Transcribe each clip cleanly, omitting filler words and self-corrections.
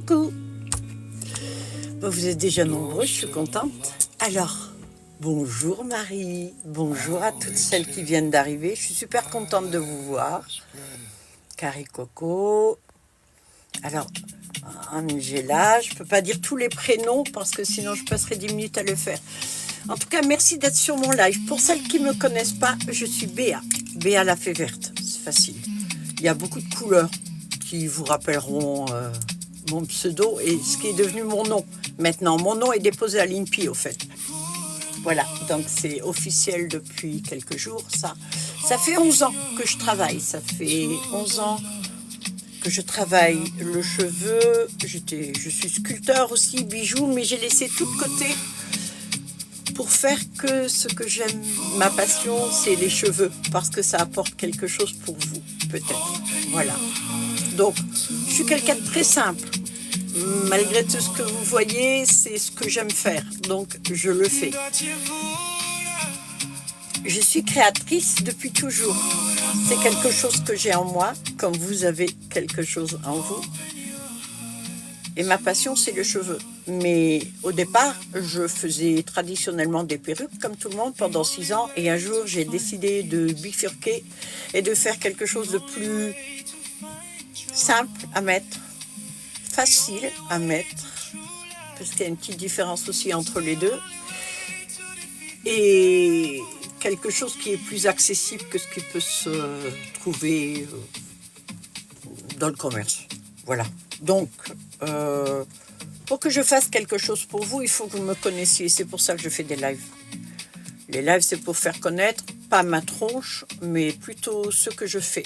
Coucou. Bon, vous êtes déjà nombreux, je suis contente. Alors, bonjour Marie, bonjour à toutes celles qui viennent d'arriver. Je suis super contente de vous voir. Carrie Coco. Alors, Angela, je ne peux pas dire tous les prénoms parce que sinon je passerai 10 minutes à le faire. En tout cas, merci d'être sur mon live. Pour celles qui ne me connaissent pas, je suis Béa. Béa la fée verte, c'est facile. Il y a beaucoup de couleurs qui vous rappelleront mon pseudo et ce qui est devenu mon nom. Maintenant, mon nom est déposé à l'INPI, au fait. Voilà, donc c'est officiel depuis quelques jours, ça. Ça fait 11 ans que je travaille. Ça fait 11 ans que je travaille le cheveu. Je suis sculpteur aussi, bijoux, mais j'ai laissé tout de côté pour faire que ce que j'aime. Ma passion, c'est les cheveux, parce que ça apporte quelque chose pour vous, peut-être. Voilà. Donc, je suis quelqu'un de très simple. Malgré tout ce que vous voyez, c'est ce que j'aime faire. Donc, je le fais. Je suis créatrice depuis toujours. C'est quelque chose que j'ai en moi, comme vous avez quelque chose en vous. Et ma passion, c'est le cheveu. Mais au départ, je faisais traditionnellement des perruques, comme tout le monde, pendant 6 ans. Et un jour, j'ai décidé de bifurquer et de faire quelque chose de plus simple à mettre, facile à mettre, parce qu'il y a une petite différence aussi entre les deux. Et quelque chose qui est plus accessible que ce qui peut se trouver dans le commerce. Voilà. Donc, pour que je fasse quelque chose pour vous, il faut que vous me connaissiez. C'est pour ça que je fais des lives. Les lives, c'est pour faire connaître, pas ma tronche, mais plutôt ce que je fais.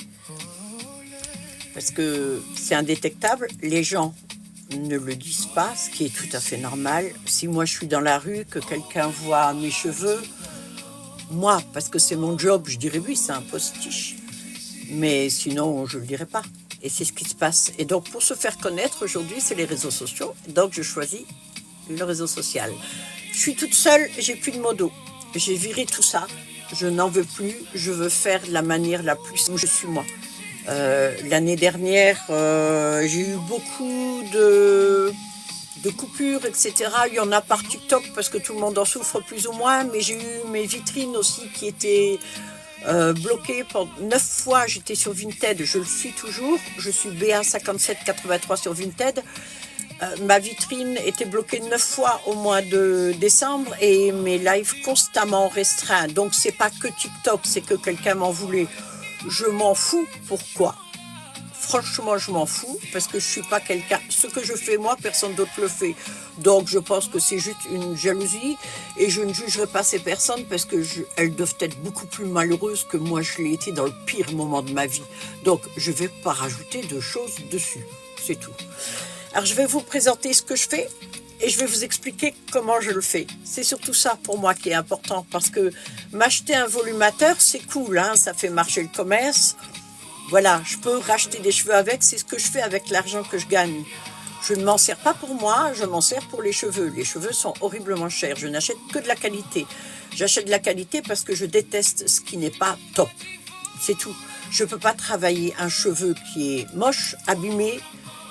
Parce que c'est indétectable. Les gens ne le disent pas, ce qui est tout à fait normal. Si moi, je suis dans la rue, que quelqu'un voit mes cheveux, moi, parce que c'est mon job, je dirais oui, c'est un postiche. Mais sinon, je ne le dirais pas. Et c'est ce qui se passe. Et donc, pour se faire connaître, aujourd'hui, c'est les réseaux sociaux. Donc, je choisis le réseau social. Je suis toute seule, j'ai plus de modo. J'ai viré tout ça. Je n'en veux plus. Je veux faire de la manière la plus où je suis moi. L'année dernière, j'ai eu beaucoup de coupures, etc. Il y en a par TikTok parce que tout le monde en souffre plus ou moins. Mais j'ai eu mes vitrines aussi qui étaient... bloqué pendant 9 fois. J'étais sur Vinted, je le suis toujours, je suis BA5783 sur Vinted. Ma vitrine était bloquée 9 fois au mois de décembre et mes lives constamment restreints. Donc c'est pas que TikTok, c'est que quelqu'un m'en voulait. Je m'en fous. Pourquoi? Franchement, je m'en fous parce que je suis pas quelqu'un. Ce que je fais moi, personne d'autre le fait. Donc, je pense que c'est juste une jalousie et je ne jugerai pas ces personnes parce que elles doivent être beaucoup plus malheureuses que moi je l'ai été dans le pire moment de ma vie. Donc, je vais pas rajouter de choses dessus. C'est tout. Alors, je vais vous présenter ce que je fais et je vais vous expliquer comment je le fais. C'est surtout ça pour moi qui est important parce que m'acheter un volumateur, c'est cool, hein, ça fait marcher le commerce. Voilà, je peux racheter des cheveux avec, c'est ce que je fais avec l'argent que je gagne. Je ne m'en sers pas pour moi, je m'en sers pour les cheveux. Les cheveux sont horriblement chers, je n'achète que de la qualité. J'achète de la qualité parce que je déteste ce qui n'est pas top. C'est tout. Je ne peux pas travailler un cheveu qui est moche, abîmé,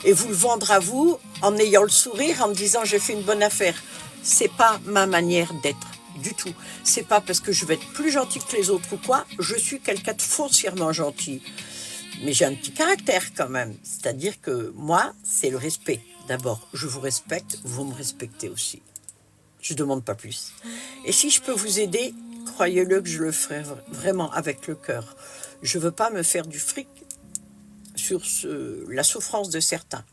et vous le vendre à vous en ayant le sourire, en me disant j'ai fait une bonne affaire. C'est pas ma manière d'être. Du tout. C'est pas parce que je vais être plus gentil que les autres ou quoi, je suis quelqu'un de foncièrement gentil. Mais j'ai un petit caractère quand même. C'est-à-dire que moi, c'est le respect. D'abord, je vous respecte, vous me respectez aussi. Je ne demande pas plus. Et si je peux vous aider, croyez-le que je le ferai vraiment avec le cœur. Je ne veux pas me faire du fric sur la souffrance de certains.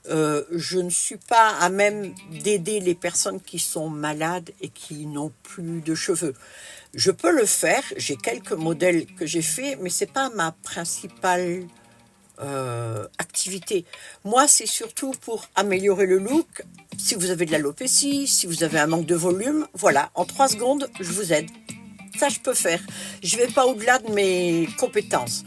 Je ne suis pas à même d'aider les personnes qui sont malades et qui n'ont plus de cheveux. Je peux le faire, j'ai quelques modèles que j'ai faits, mais ce n'est pas ma principale activité. Moi, c'est surtout pour améliorer le look. Si vous avez de l'alopécie, si vous avez un manque de volume, voilà, en 3 secondes, je vous aide. Ça, je peux faire. Je ne vais pas au-delà de mes compétences.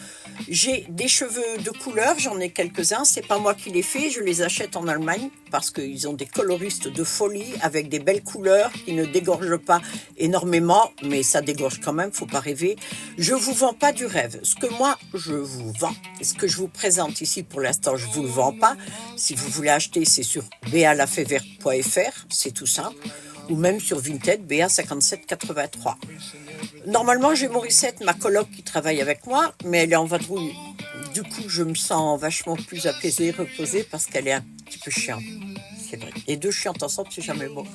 J'ai des cheveux de couleur, j'en ai quelques-uns, c'est pas moi qui les fais, je les achète en Allemagne parce qu'ils ont des coloristes de folie avec des belles couleurs qui ne dégorgent pas énormément, mais ça dégorge quand même, faut pas rêver. Je vous vends pas du rêve, ce que moi je vous vends, ce que je vous présente ici pour l'instant, je vous le vends pas. Si vous voulez acheter, c'est sur balafayverte.fr, c'est tout simple, ou même sur Vinted, BA5783. Normalement, j'ai Morissette, ma coloc, qui travaille avec moi, mais elle est en vadrouille. Du coup, je me sens vachement plus apaisée, reposée, parce qu'elle est un petit peu chiante. C'est vrai. Et deux chiantes ensemble, c'est jamais bon.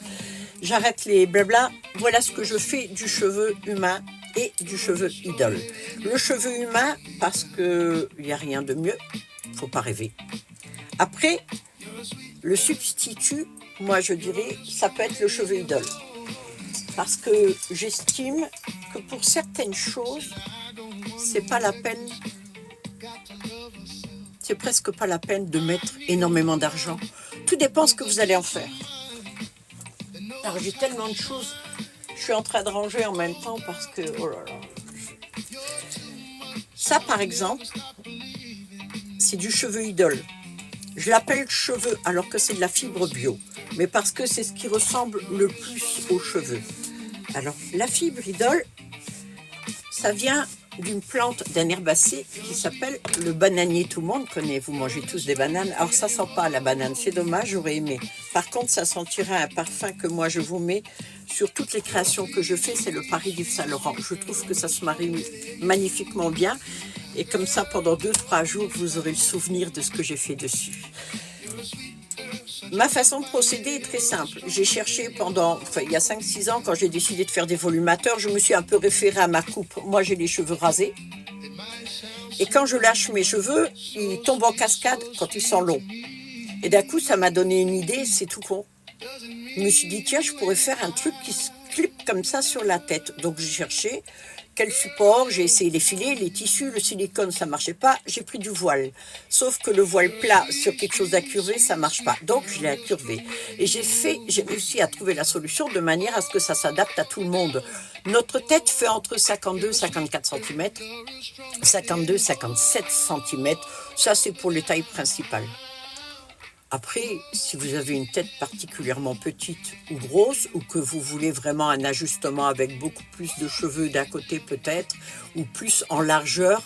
J'arrête les blabla. Voilà ce que je fais du cheveu humain et du cheveu idole. Le cheveu humain, parce qu'il n'y a rien de mieux, faut pas rêver. Après, le substitut, moi je dirais, ça peut être le cheveu idole. Parce que j'estime que pour certaines choses, c'est pas la peine, c'est presque pas la peine de mettre énormément d'argent. Tout dépend ce que vous allez en faire. Alors j'ai tellement de choses, je suis en train de ranger en même temps parce que, oh là là. Ça par exemple, c'est du cheveu idole. Je l'appelle cheveux alors que c'est de la fibre bio, mais parce que c'est ce qui ressemble le plus aux cheveux. Alors, la fibre idole, ça vient d'une plante, d'un herbacé qui s'appelle le bananier. Tout le monde connaît, vous mangez tous des bananes. Alors, ça sent pas la banane, c'est dommage, j'aurais aimé. Par contre, ça sentira un parfum que moi je vous mets sur toutes les créations que je fais, c'est le Paris d'Yves Saint Laurent. Je trouve que ça se marie magnifiquement bien. Et comme ça, pendant 2-3 jours, vous aurez le souvenir de ce que j'ai fait dessus. Ma façon de procéder est très simple. J'ai cherché il y a 5-6 ans, quand j'ai décidé de faire des volumateurs, je me suis un peu référée à ma coupe. Moi, j'ai les cheveux rasés. Et quand je lâche mes cheveux, ils tombent en cascade quand ils sont longs. Et d'un coup, ça m'a donné une idée, c'est tout con. Je me suis dit, tiens, je pourrais faire un truc qui se clip comme ça sur la tête. Donc, j'ai cherché quel support, j'ai essayé les filets, les tissus, le silicone, ça marchait pas, j'ai pris du voile. Sauf que le voile plat sur quelque chose d'incurvé, ça marche pas. Donc, je l'ai incurvé. Et j'ai réussi à trouver la solution de manière à ce que ça s'adapte à tout le monde. Notre tête fait entre 52 et 54 cm, 52 57 cm. Ça, c'est pour les tailles principales. Après, si vous avez une tête particulièrement petite ou grosse, ou que vous voulez vraiment un ajustement avec beaucoup plus de cheveux d'un côté peut-être, ou plus en largeur,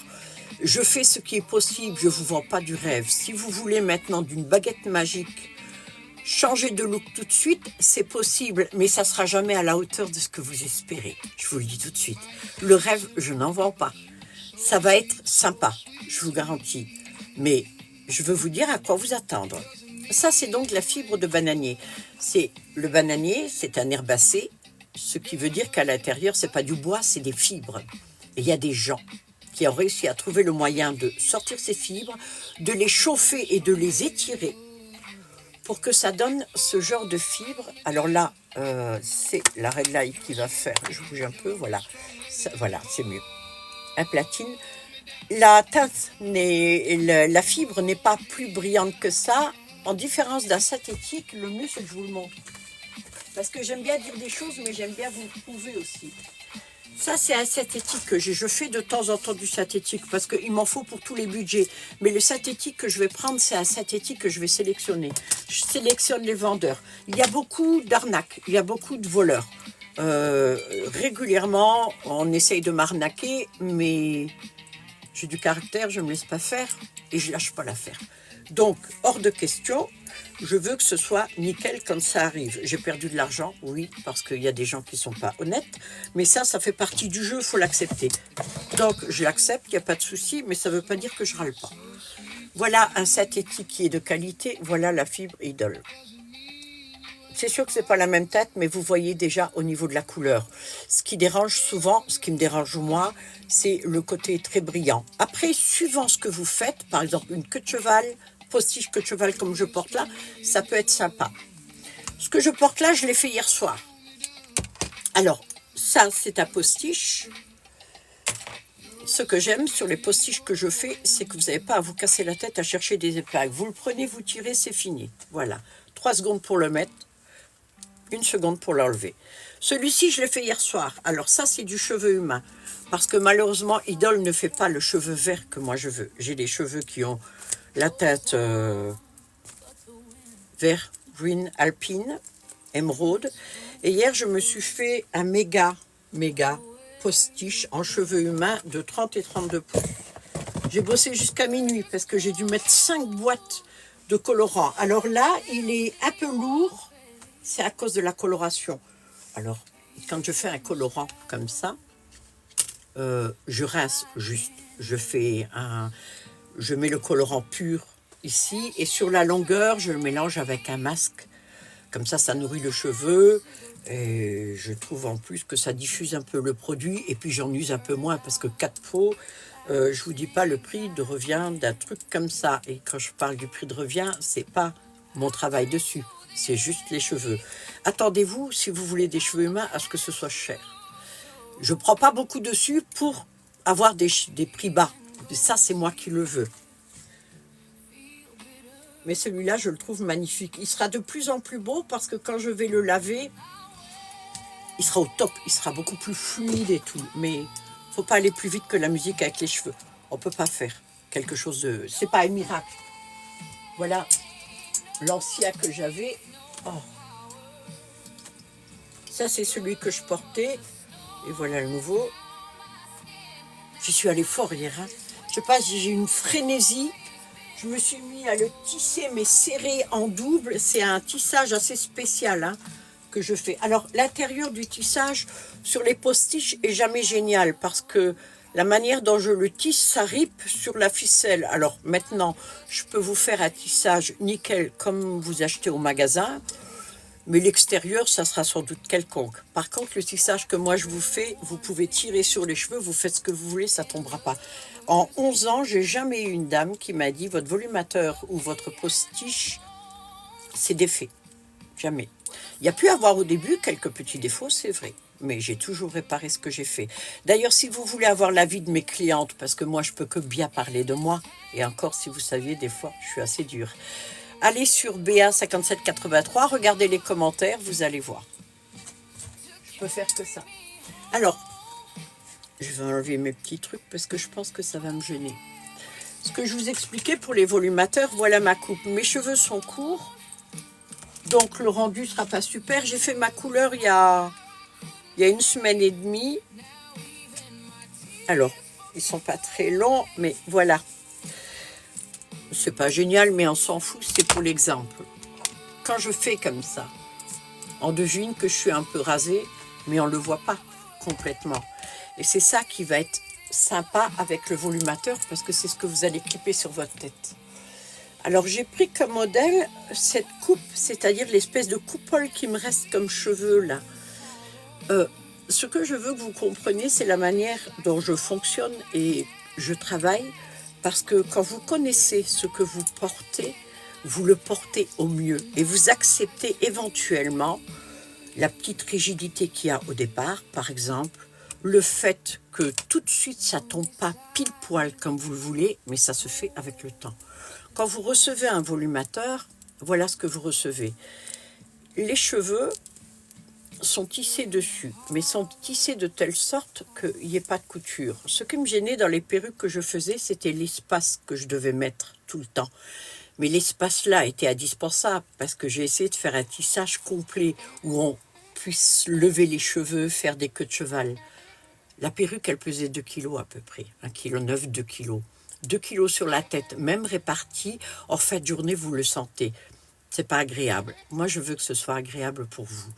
je fais ce qui est possible, je ne vous vends pas du rêve. Si vous voulez maintenant d'une baguette magique, changer de look tout de suite, c'est possible, mais ça ne sera jamais à la hauteur de ce que vous espérez. Je vous le dis tout de suite. Le rêve, je n'en vends pas. Ça va être sympa, je vous garantis. Mais je veux vous dire à quoi vous attendre. Ça, c'est donc la fibre de bananier. Le bananier, c'est un herbacé, ce qui veut dire qu'à l'intérieur, c'est pas du bois, c'est des fibres. Et il y a des gens qui ont réussi à trouver le moyen de sortir ces fibres, de les chauffer et de les étirer pour que ça donne ce genre de fibres. Alors là, c'est la red light qui va faire, je bouge un peu, voilà, voilà, c'est mieux. Un platine. La teinte, la fibre n'est pas plus brillante que ça. En différence d'un synthétique, le mieux c'est que je vous le montre. Parce que j'aime bien dire des choses, mais j'aime bien vous le prouver aussi. Ça, c'est un synthétique que j'ai. Je fais de temps en temps du synthétique parce qu'il m'en faut pour tous les budgets. Mais le synthétique que je vais prendre, c'est un synthétique que je vais sélectionner. Je sélectionne les vendeurs. Il y a beaucoup d'arnaques, il y a beaucoup de voleurs. Régulièrement, on essaye de m'arnaquer, mais j'ai du caractère, je ne me laisse pas faire et je ne lâche pas l'affaire. Donc, hors de question, je veux que ce soit nickel quand ça arrive. J'ai perdu de l'argent, oui, parce qu'il y a des gens qui ne sont pas honnêtes, mais ça fait partie du jeu, il faut l'accepter. Donc, je l'accepte, il n'y a pas de souci, mais ça ne veut pas dire que je râle pas. Voilà un synthétique qui est de qualité, voilà la fibre idole. C'est sûr que ce n'est pas la même tête, mais vous voyez déjà au niveau de la couleur. Ce qui dérange souvent, ce qui me dérange moi, c'est le côté très brillant. Après, suivant ce que vous faites, par exemple une queue de cheval, postiche queue de cheval comme je porte là, ça peut être sympa. Ce que je porte là, je l'ai fait hier soir. Alors, ça, c'est un postiche. Ce que j'aime sur les postiches que je fais, c'est que vous n'avez pas à vous casser la tête à chercher des épingles. Vous le prenez, vous tirez, c'est fini. Voilà. 3 secondes pour le mettre. 1 seconde pour l'enlever. Celui-ci, je l'ai fait hier soir. Alors ça, c'est du cheveu humain. Parce que malheureusement, Idol ne fait pas le cheveu vert que moi je veux. J'ai des cheveux qui ont la tête vert, green, alpine, émeraude. Et hier, je me suis fait un méga postiche en cheveux humains de 30 et 32 pouces. J'ai bossé jusqu'à minuit parce que j'ai dû mettre 5 boîtes de colorants. Alors là, il est un peu lourd, c'est à cause de la coloration. Alors, quand je fais un colorant comme ça, je rince juste. Je mets le colorant pur ici et sur la longueur, je le mélange avec un masque. Comme ça nourrit le cheveu. Et je trouve en plus que ça diffuse un peu le produit. Et puis j'en use un peu moins parce que 4 pots, je vous dis pas le prix de revient d'un truc comme ça. Et quand je parle du prix de revient, c'est pas mon travail dessus. C'est juste les cheveux. Attendez-vous, si vous voulez des cheveux humains, à ce que ce soit cher. Je prends pas beaucoup dessus pour avoir des prix bas. Ça, c'est moi qui le veux. Mais celui-là, je le trouve magnifique. Il sera de plus en plus beau parce que quand je vais le laver, il sera au top. Il sera beaucoup plus fluide et tout. Mais faut pas aller plus vite que la musique avec les cheveux. On peut pas faire quelque chose de... C'est pas un miracle. Voilà l'ancien que j'avais. Oh. Ça, c'est celui que je portais. Et voilà le nouveau. J'y suis allée fort hier. Hein. Je sais pas, j'ai une frénésie. Je me suis mis à le tisser, mais serré en double. C'est un tissage assez spécial hein, que je fais. Alors, l'intérieur du tissage sur les postiches est jamais génial parce que la manière dont je le tisse, ça ripe sur la ficelle. Alors, maintenant, je peux vous faire un tissage nickel comme vous achetez au magasin. Mais l'extérieur, ça sera sans doute quelconque. Par contre, le tissage que moi je vous fais, vous pouvez tirer sur les cheveux, vous faites ce que vous voulez, ça ne tombera pas. En 11 ans, j'ai jamais eu une dame qui m'a dit votre volumateur ou votre postiche, c'est défait. Jamais. Il y a pu avoir au début quelques petits défauts, c'est vrai. Mais j'ai toujours réparé ce que j'ai fait. D'ailleurs, si vous voulez avoir l'avis de mes clientes, parce que moi, je peux que bien parler de moi, et encore, si vous saviez, des fois, je suis assez dure. Allez sur BA5783, regardez les commentaires, vous allez voir. Je peux faire que ça. Alors, je vais enlever mes petits trucs parce que je pense que ça va me gêner. Ce que je vous expliquais pour les volumateurs, voilà ma coupe. Mes cheveux sont courts, donc le rendu ne sera pas super. J'ai fait ma couleur il y a 1 semaine et demie. Alors, ils sont pas très longs, mais voilà. C'est pas génial, mais on s'en fout, c'est pour l'exemple. Quand je fais comme ça, on devine que je suis un peu rasée, mais on ne le voit pas complètement. Et c'est ça qui va être sympa avec le volumateur, parce que c'est ce que vous allez clipper sur votre tête. Alors j'ai pris comme modèle cette coupe, c'est-à-dire l'espèce de coupole qui me reste comme cheveux là. Ce que je veux que vous compreniez, c'est la manière dont je fonctionne et je travaille. Parce que quand vous connaissez ce que vous portez, vous le portez au mieux. Et vous acceptez éventuellement la petite rigidité qu'il y a au départ, par exemple, le fait que tout de suite, ça ne tombe pas pile poil comme vous le voulez, mais ça se fait avec le temps. Quand vous recevez un volumateur, voilà ce que vous recevez. Les cheveux sont tissés dessus, mais sont tissés de telle sorte qu'il n'y ait pas de couture. Ce qui me gênait dans les perruques que je faisais, c'était l'espace que je devais mettre tout le temps. Mais l'espace-là était indispensable parce que j'ai essayé de faire un tissage complet où on puisse lever les cheveux, faire des queues de cheval. La perruque, elle pesait 2 kilos à peu près, 1,9 kg, 2 kilos. 2 kilos sur la tête, même répartie, en fin de journée, vous le sentez. C'est pas agréable. Moi, je veux que ce soit agréable pour vous.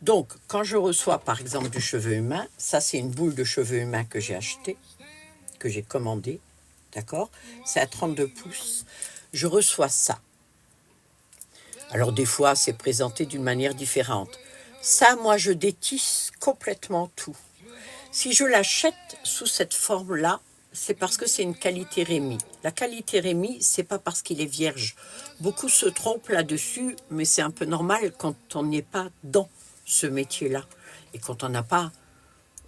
Donc, quand je reçois, par exemple, du cheveu humain, ça, c'est une boule de cheveux humains que j'ai acheté, que j'ai commandé, d'accord? C'est à 32 pouces. Je reçois ça. Alors, des fois, c'est présenté d'une manière différente. Ça, moi, je détisse complètement tout. Si je l'achète sous cette forme-là, c'est parce que c'est une qualité Rémy. La qualité Rémy, c'est pas parce qu'il est vierge. Beaucoup se trompent là-dessus, mais c'est un peu normal quand on n'est pas dans ce métier-là et quand on n'a pas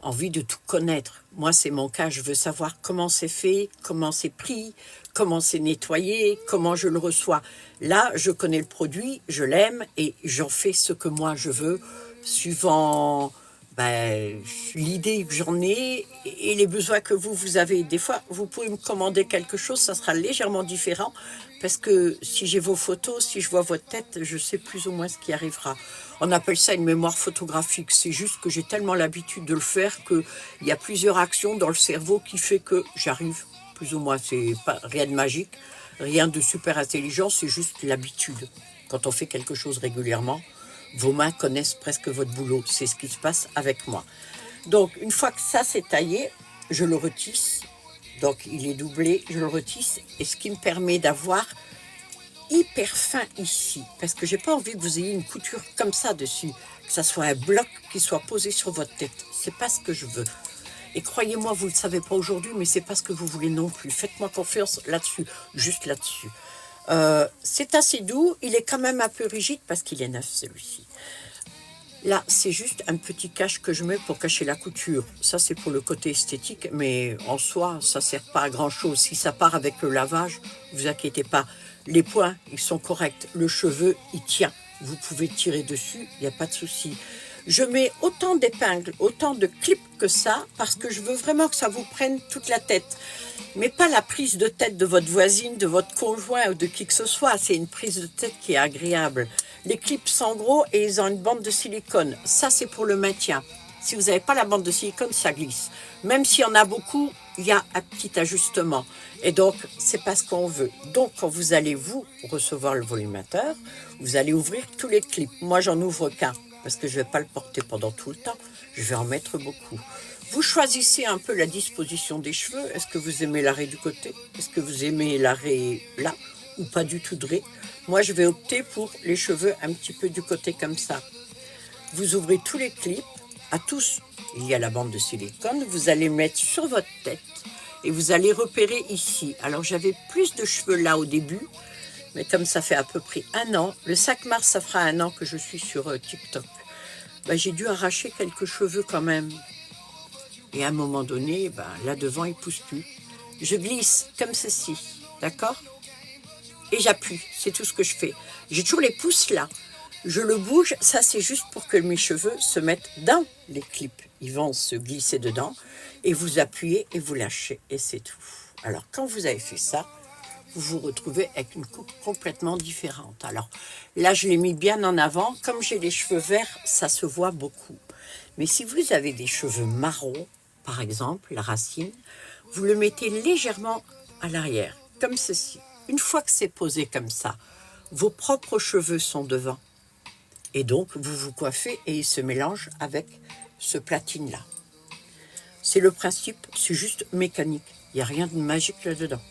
envie de tout connaître. Moi, c'est mon cas, je veux savoir comment c'est fait, comment c'est pris, comment c'est nettoyé, comment je le reçois. Là, je connais le produit, je l'aime et j'en fais ce que moi je veux, suivant l'idée que j'en ai et les besoins que vous avez. Des fois, vous pouvez me commander quelque chose, ça sera légèrement différent parce que si j'ai vos photos, si je vois votre tête, je sais plus ou moins ce qui arrivera. On appelle ça une mémoire photographique. C'est juste que j'ai tellement l'habitude de le faire qu'il y a plusieurs actions dans le cerveau qui fait que j'arrive plus ou moins. C'est pas rien de magique, rien de super intelligent, c'est juste l'habitude. Quand on fait quelque chose régulièrement, vos mains connaissent presque votre boulot. C'est ce qui se passe avec moi. Donc, une fois que ça c'est taillé, je le retisse. Donc, il est doublé, je le retisse. Et ce qui me permet d'avoir hyper fin ici. Parce que j'ai pas envie que vous ayez une couture comme ça dessus. Que ça soit un bloc qui soit posé sur votre tête. C'est pas ce que je veux. Et croyez-moi, vous ne le savez pas aujourd'hui, mais c'est pas ce que vous voulez non plus. Faites-moi confiance là-dessus, juste là-dessus. C'est assez doux, il est quand même un peu rigide parce qu'il est neuf celui-ci. Là, c'est juste un petit cache que je mets pour cacher la couture. Ça, c'est pour le côté esthétique, mais en soi, ça ne sert pas à grand-chose. Si ça part avec le lavage, ne vous inquiétez pas. Les points, ils sont corrects. Le cheveu, il tient. Vous pouvez tirer dessus, il n'y a pas de souci. Je mets autant d'épingles, autant de clips que ça, parce que je veux vraiment que ça vous prenne toute la tête. Mais pas la prise de tête de votre voisine, de votre conjoint ou de qui que ce soit. C'est une prise de tête qui est agréable. Les clips sont gros et ils ont une bande de silicone. Ça, c'est pour le maintien. Si vous n'avez pas la bande de silicone, ça glisse. Même s'il y en a beaucoup, il y a un petit ajustement. Et donc, c'est pas ce qu'on veut. Donc, quand vous allez, vous, recevoir le volumateur, vous allez ouvrir tous les clips. Moi, j'en ouvre qu'un, parce que je ne vais pas le porter pendant tout le temps. Je vais en mettre beaucoup. Vous choisissez un peu la disposition des cheveux. Est-ce que vous aimez l'arrêt du côté? Est-ce que vous aimez l'arrêt là? Ou pas du tout de raie? Moi, je vais opter pour les cheveux un petit peu du côté comme ça. Vous ouvrez tous les clips. À tous, il y a la bande de silicone. Vous allez mettre sur votre tête et vous allez repérer ici. Alors, j'avais plus de cheveux là au début, mais comme ça fait à peu près 1 an, le 5 mars, ça fera 1 an que je suis sur TikTok. J'ai dû arracher quelques cheveux quand même. Et à un moment donné, là devant, il ne pousse plus. Je glisse comme ceci, d'accord? Et j'appuie, c'est tout ce que je fais. J'ai toujours les pouces là. Je le bouge, ça c'est juste pour que mes cheveux se mettent dans les clips. Ils vont se glisser dedans et vous appuyez et vous lâchez et c'est tout. Alors quand vous avez fait ça, vous vous retrouvez avec une coupe complètement différente. Alors là, je l'ai mis bien en avant. Comme j'ai les cheveux verts, ça se voit beaucoup. Mais si vous avez des cheveux marrons, par exemple, la racine, vous le mettez légèrement à l'arrière, comme ceci. Une fois que c'est posé comme ça, vos propres cheveux sont devant. Et donc, vous vous coiffez et il se mélange avec ce platine-là. C'est le principe, c'est juste mécanique. Il n'y a rien de magique là-dedans.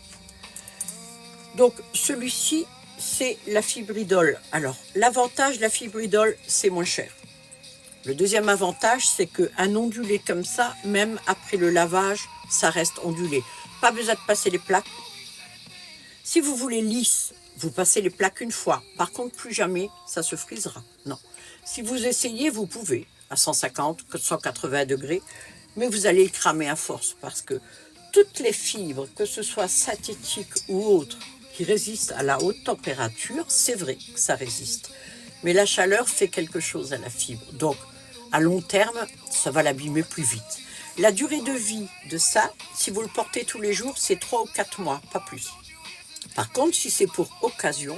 Donc, celui-ci, c'est la fibridole. Alors, l'avantage de la fibridole, c'est moins cher. Le deuxième avantage, c'est qu'un ondulé comme ça, même après le lavage, ça reste ondulé. Pas besoin de passer les plaques. Si vous voulez lisse, vous passez les plaques une fois. Par contre, plus jamais, ça se frisera. Non. Si vous essayez, vous pouvez, à 150, 180 degrés, mais vous allez le cramer à force parce que toutes les fibres, que ce soit synthétiques ou autres, qui résistent à la haute température, c'est vrai que ça résiste. Mais la chaleur fait quelque chose à la fibre. Donc, à long terme, ça va l'abîmer plus vite. La durée de vie de ça, si vous le portez tous les jours, c'est 3 ou 4 mois, pas plus. Par contre, si c'est pour occasion,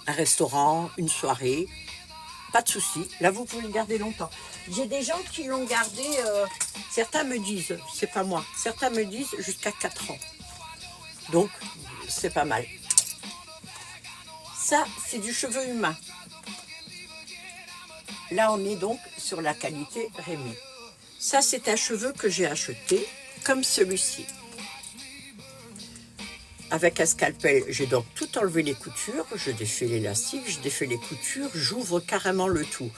un restaurant, une soirée, pas de souci. Là, vous pouvez le garder longtemps. J'ai des gens qui l'ont gardé, certains me disent, c'est pas moi, certains me disent jusqu'à 4 ans. Donc, c'est pas mal. Ça, c'est du cheveu humain. Là, on est donc sur la qualité Rémy. Ça, c'est un cheveu que j'ai acheté, comme celui-ci. Avec un scalpel, j'ai donc tout enlevé les coutures, je défais l'élastique, je défais les coutures, j'ouvre carrément le tout.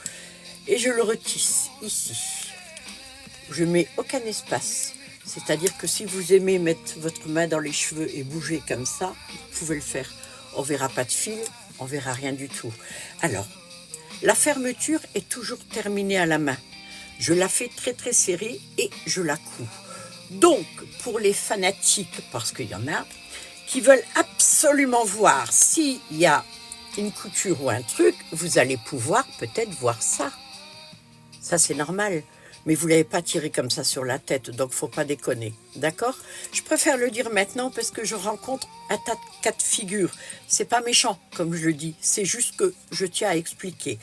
Et je le retisse ici. Je mets aucun espace. C'est-à-dire que si vous aimez mettre votre main dans les cheveux et bouger comme ça, vous pouvez le faire. On verra pas de fil, on verra rien du tout. Alors, la fermeture est toujours terminée à la main. Je la fais très très serrée et je la couds. Donc, pour les fanatiques, parce qu'il y en a, qui veulent absolument voir s'il y a une couture ou un truc, vous allez pouvoir peut-être voir ça. Ça, c'est normal. Mais vous ne l'avez pas tiré comme ça sur la tête, donc faut pas déconner, d'accord? Je préfère le dire maintenant parce que je rencontre un tas de cas de figure. C'est pas méchant, comme je le dis, c'est juste que je tiens à expliquer.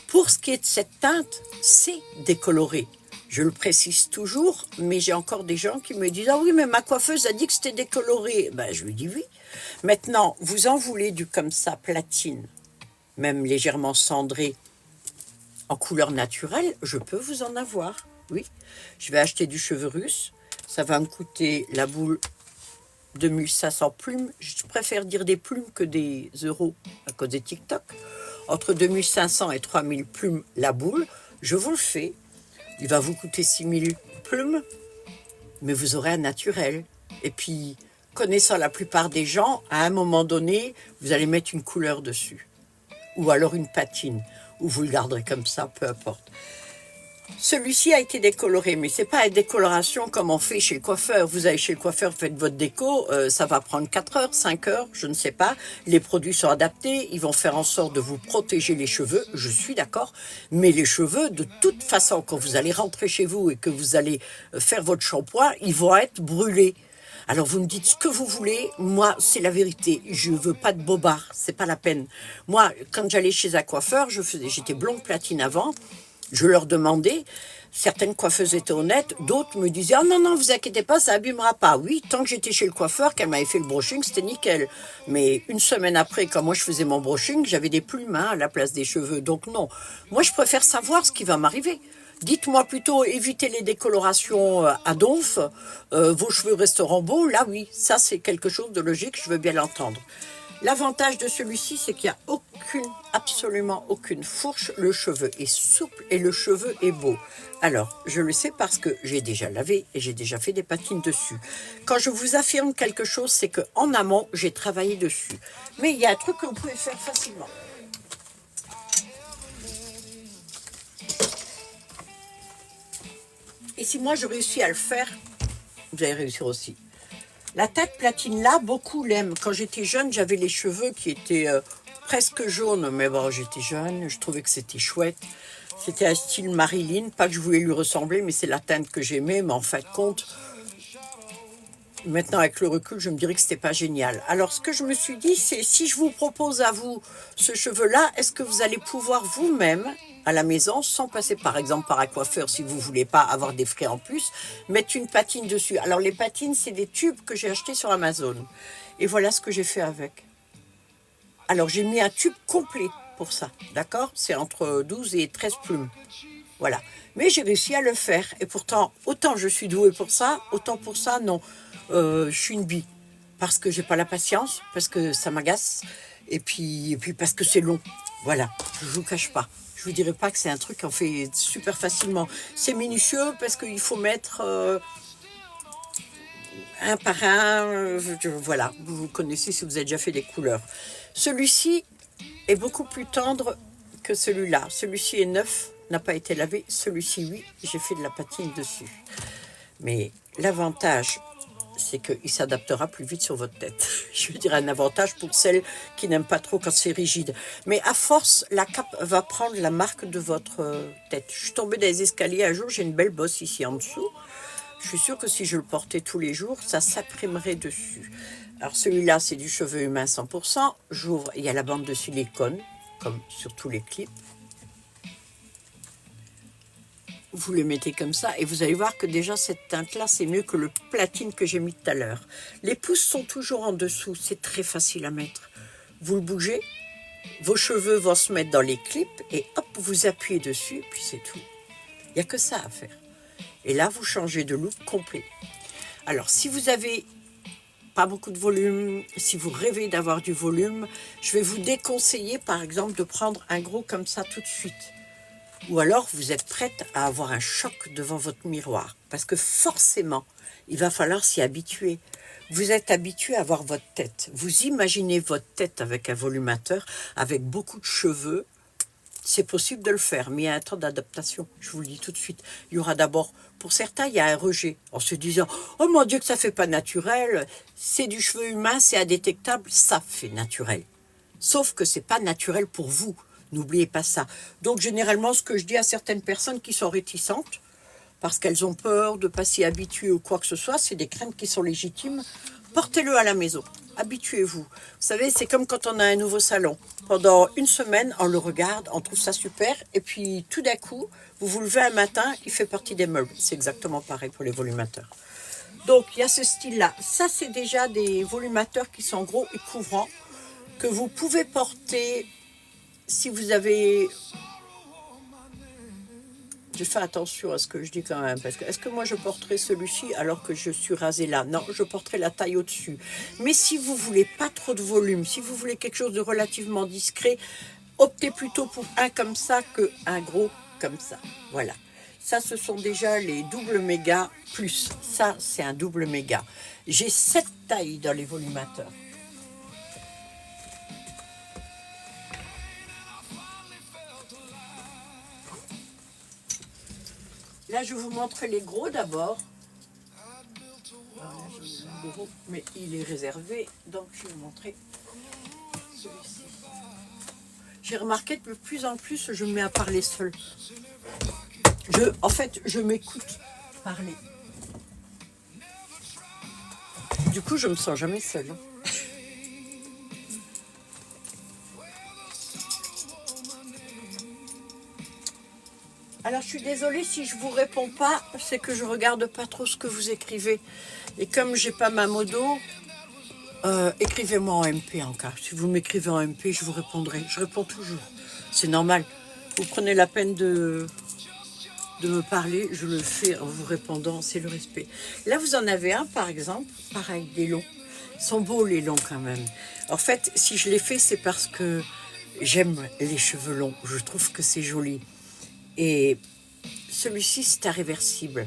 Pour ce qui est de cette teinte, c'est décoloré. Je le précise toujours, mais j'ai encore des gens qui me disent « Ah oui, mais ma coiffeuse a dit que c'était décoloré. » Ben, je lui dis oui. Maintenant, vous en voulez du comme ça, platine, même légèrement cendré, en couleur naturelle, je peux vous en avoir. Oui, je vais acheter du cheveu russe. Ça va me coûter la boule 2500 plumes. Je préfère dire des plumes que des euros à cause des TikTok. Entre 2500 et 3000 plumes la boule. Je vous le fais. Il va vous coûter 6000 plumes, mais vous aurez un naturel. Et puis, connaissant la plupart des gens, à un moment donné, vous allez mettre une couleur dessus. Ou alors une patine. Ou vous le garderez comme ça, peu importe. Celui-ci a été décoloré, mais c'est pas une décoloration comme on fait chez le coiffeur. Vous allez chez le coiffeur, vous faites votre déco, ça va prendre 4 heures, 5 heures, je ne sais pas. Les produits sont adaptés, ils vont faire en sorte de vous protéger les cheveux, je suis d'accord. Mais les cheveux, de toute façon, quand vous allez rentrer chez vous et que vous allez faire votre shampoing, ils vont être brûlés. Alors vous me dites ce que vous voulez, moi c'est la vérité, je veux pas de bobard, c'est pas la peine. Moi, quand j'allais chez un coiffeur, j'étais blonde platine avant, je leur demandais, certaines coiffeuses étaient honnêtes, d'autres me disaient « Ah non, non, vous inquiétez pas, ça abîmera pas. » Oui, tant que j'étais chez le coiffeur, qu'elle m'avait fait le brushing, c'était nickel. Mais une semaine après, quand moi je faisais mon brushing, j'avais des plumes à la place des cheveux. Donc non, moi je préfère savoir ce qui va m'arriver. Dites-moi plutôt, évitez les décolorations à donf, vos cheveux resteront beaux. Là oui, ça c'est quelque chose de logique, je veux bien l'entendre. L'avantage de celui-ci, c'est qu'il n'y a absolument aucune fourche. Le cheveu est souple et le cheveu est beau. Alors, je le sais parce que j'ai déjà lavé et j'ai déjà fait des patines dessus. Quand je vous affirme quelque chose, c'est qu'en amont, j'ai travaillé dessus. Mais il y a un truc que vous pouvez faire facilement. Et si moi, je réussis à le faire, vous allez réussir aussi. La teinte platine là, beaucoup l'aiment. Quand j'étais jeune, j'avais les cheveux qui étaient presque jaunes. Mais bon, j'étais jeune, je trouvais que c'était chouette. C'était un style Marilyn, pas que je voulais lui ressembler, mais c'est la teinte que j'aimais. Mais en fin de compte, maintenant avec le recul, je me dirais que c'était pas génial. Alors ce que je me suis dit, c'est si je vous propose à vous ce cheveu-là, est-ce que vous allez pouvoir vous-même à la maison, sans passer par exemple par un coiffeur si vous voulez pas avoir des frais en plus, mettre une patine dessus. Alors les patines, c'est des tubes que j'ai achetés sur Amazon. Et voilà ce que j'ai fait avec. Alors j'ai mis un tube complet pour ça, d'accord? C'est entre 12 et 13 plumes. Voilà. Mais j'ai réussi à le faire. Et pourtant, autant je suis douée pour ça, autant pour ça, non. Je suis une bille. Parce que j'ai pas la patience, parce que ça m'agace, et puis parce que c'est long. Voilà, je vous cache pas. Je vous dirai pas que c'est un truc qu'on fait super facilement. C'est minutieux parce qu'il faut mettre un par un. Voilà, vous connaissez si vous avez déjà fait des couleurs. Celui-ci est beaucoup plus tendre que celui-là. Celui-ci est neuf, n'a pas été lavé. Celui-ci, oui, j'ai fait de la patine dessus. Mais l'avantage, c'est qu'il s'adaptera plus vite sur votre tête. Je veux dire, un avantage pour celles qui n'aiment pas trop quand c'est rigide. Mais à force, la cape va prendre la marque de votre tête. Je suis tombée dans les escaliers un jour, j'ai une belle bosse ici en dessous. Je suis sûre que si je le portais tous les jours, ça s'imprimerait dessus. Alors celui-là, c'est du cheveu humain 100%. J'ouvre, il y a la bande de silicone, comme sur tous les clips. Vous le mettez comme ça et vous allez voir que déjà cette teinte-là, c'est mieux que le platine que j'ai mis tout à l'heure. Les pouces sont toujours en dessous, c'est très facile à mettre. Vous le bougez, vos cheveux vont se mettre dans les clips et hop, vous appuyez dessus et puis c'est tout. Il n'y a que ça à faire. Et là, vous changez de look complet. Alors, si vous avez pas beaucoup de volume, si vous rêvez d'avoir du volume, je vais vous déconseiller par exemple de prendre un gros comme ça tout de suite. Ou alors, vous êtes prête à avoir un choc devant votre miroir. Parce que forcément, il va falloir s'y habituer. Vous êtes habitué à voir votre tête. Vous imaginez votre tête avec un volumateur, avec beaucoup de cheveux. C'est possible de le faire, mais il y a un temps d'adaptation. Je vous le dis tout de suite. Il y aura d'abord, pour certains, il y a un rejet. En se disant, oh mon Dieu, que ça fait pas naturel. C'est du cheveu humain, c'est indétectable. Ça fait naturel. Sauf que c'est pas naturel pour vous. N'oubliez pas ça. Donc, généralement, ce que je dis à certaines personnes qui sont réticentes, parce qu'elles ont peur de pas s'y habituer ou quoi que ce soit. C'est des craintes qui sont légitimes. Portez-le à la maison. Habituez-vous. Vous savez, c'est comme quand on a un nouveau salon. Pendant une semaine, on le regarde, on trouve ça super. Et puis, tout d'un coup, vous vous levez un matin, il fait partie des meubles. C'est exactement pareil pour les volumateurs. Donc, il y a ce style-là. Ça, c'est déjà des volumateurs qui sont gros et couvrants, que vous pouvez porter si vous avez... Je fais attention à ce que je dis quand même, parce que est-ce que moi je porterai celui-ci alors que je suis rasée là? Non, je porterai la taille au-dessus. Mais si vous voulez pas trop de volume, si vous voulez quelque chose de relativement discret, optez plutôt pour un comme ça qu'un gros comme ça. Voilà. Ça, ce sont déjà les double méga plus. Ça, c'est un double méga. J'ai 7 tailles dans les volumateurs. Là, je vous montre les gros d'abord. Mais il est réservé, donc je vais vous montrer celui-ci. J'ai remarqué que de plus en plus, je me mets à parler seule. En fait, je m'écoute parler. Du coup, je me sens jamais seule. Alors, je suis désolée si je vous réponds pas, c'est que je regarde pas trop ce que vous écrivez. Et comme j'ai pas ma modo, écrivez-moi en MP en cas. Si vous m'écrivez en MP, je vous répondrai. Je réponds toujours. C'est normal. Vous prenez la peine de me parler, je le fais en vous répondant, c'est le respect. Là, vous en avez un, par exemple, pareil, des longs. Ils sont beaux, les longs, quand même. En fait, si je les fais, c'est parce que j'aime les cheveux longs. Je trouve que c'est joli. Et celui-ci, c'est un réversible.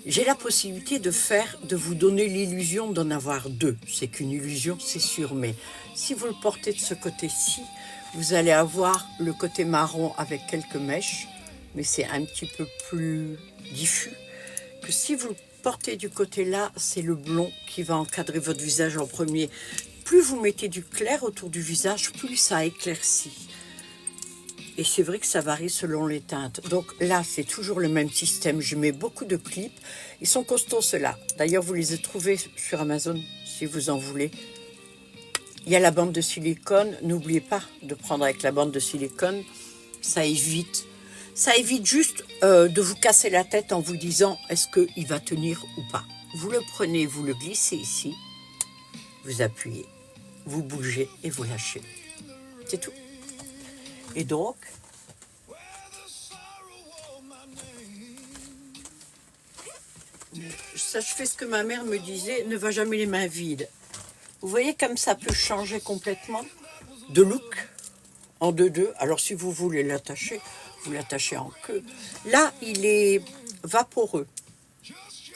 J'ai la possibilité de vous donner l'illusion d'en avoir deux. C'est qu'une illusion, c'est sûr, mais si vous le portez de ce côté-ci, vous allez avoir le côté marron avec quelques mèches, mais c'est un petit peu plus diffus que si vous le portez du côté-là, c'est le blond qui va encadrer votre visage en premier. Plus vous mettez du clair autour du visage, plus ça éclaircit. Et c'est vrai que ça varie selon les teintes. Donc là, c'est toujours le même système. Je mets beaucoup de clips. Ils sont costauds, ceux-là. D'ailleurs, vous les avez trouvés sur Amazon, si vous en voulez. Il y a la bande de silicone. N'oubliez pas de prendre avec la bande de silicone. Ça évite juste de vous casser la tête en vous disant est-ce qu'il va tenir ou pas. Vous le prenez, vous le glissez ici. Vous appuyez, vous bougez et vous lâchez. C'est tout. Et donc, ça, je fais ce que ma mère me disait, ne va jamais les mains vides. Vous voyez comme ça peut changer complètement de look en deux-deux. Alors si vous voulez l'attacher, vous l'attachez en queue. Là, il est vaporeux.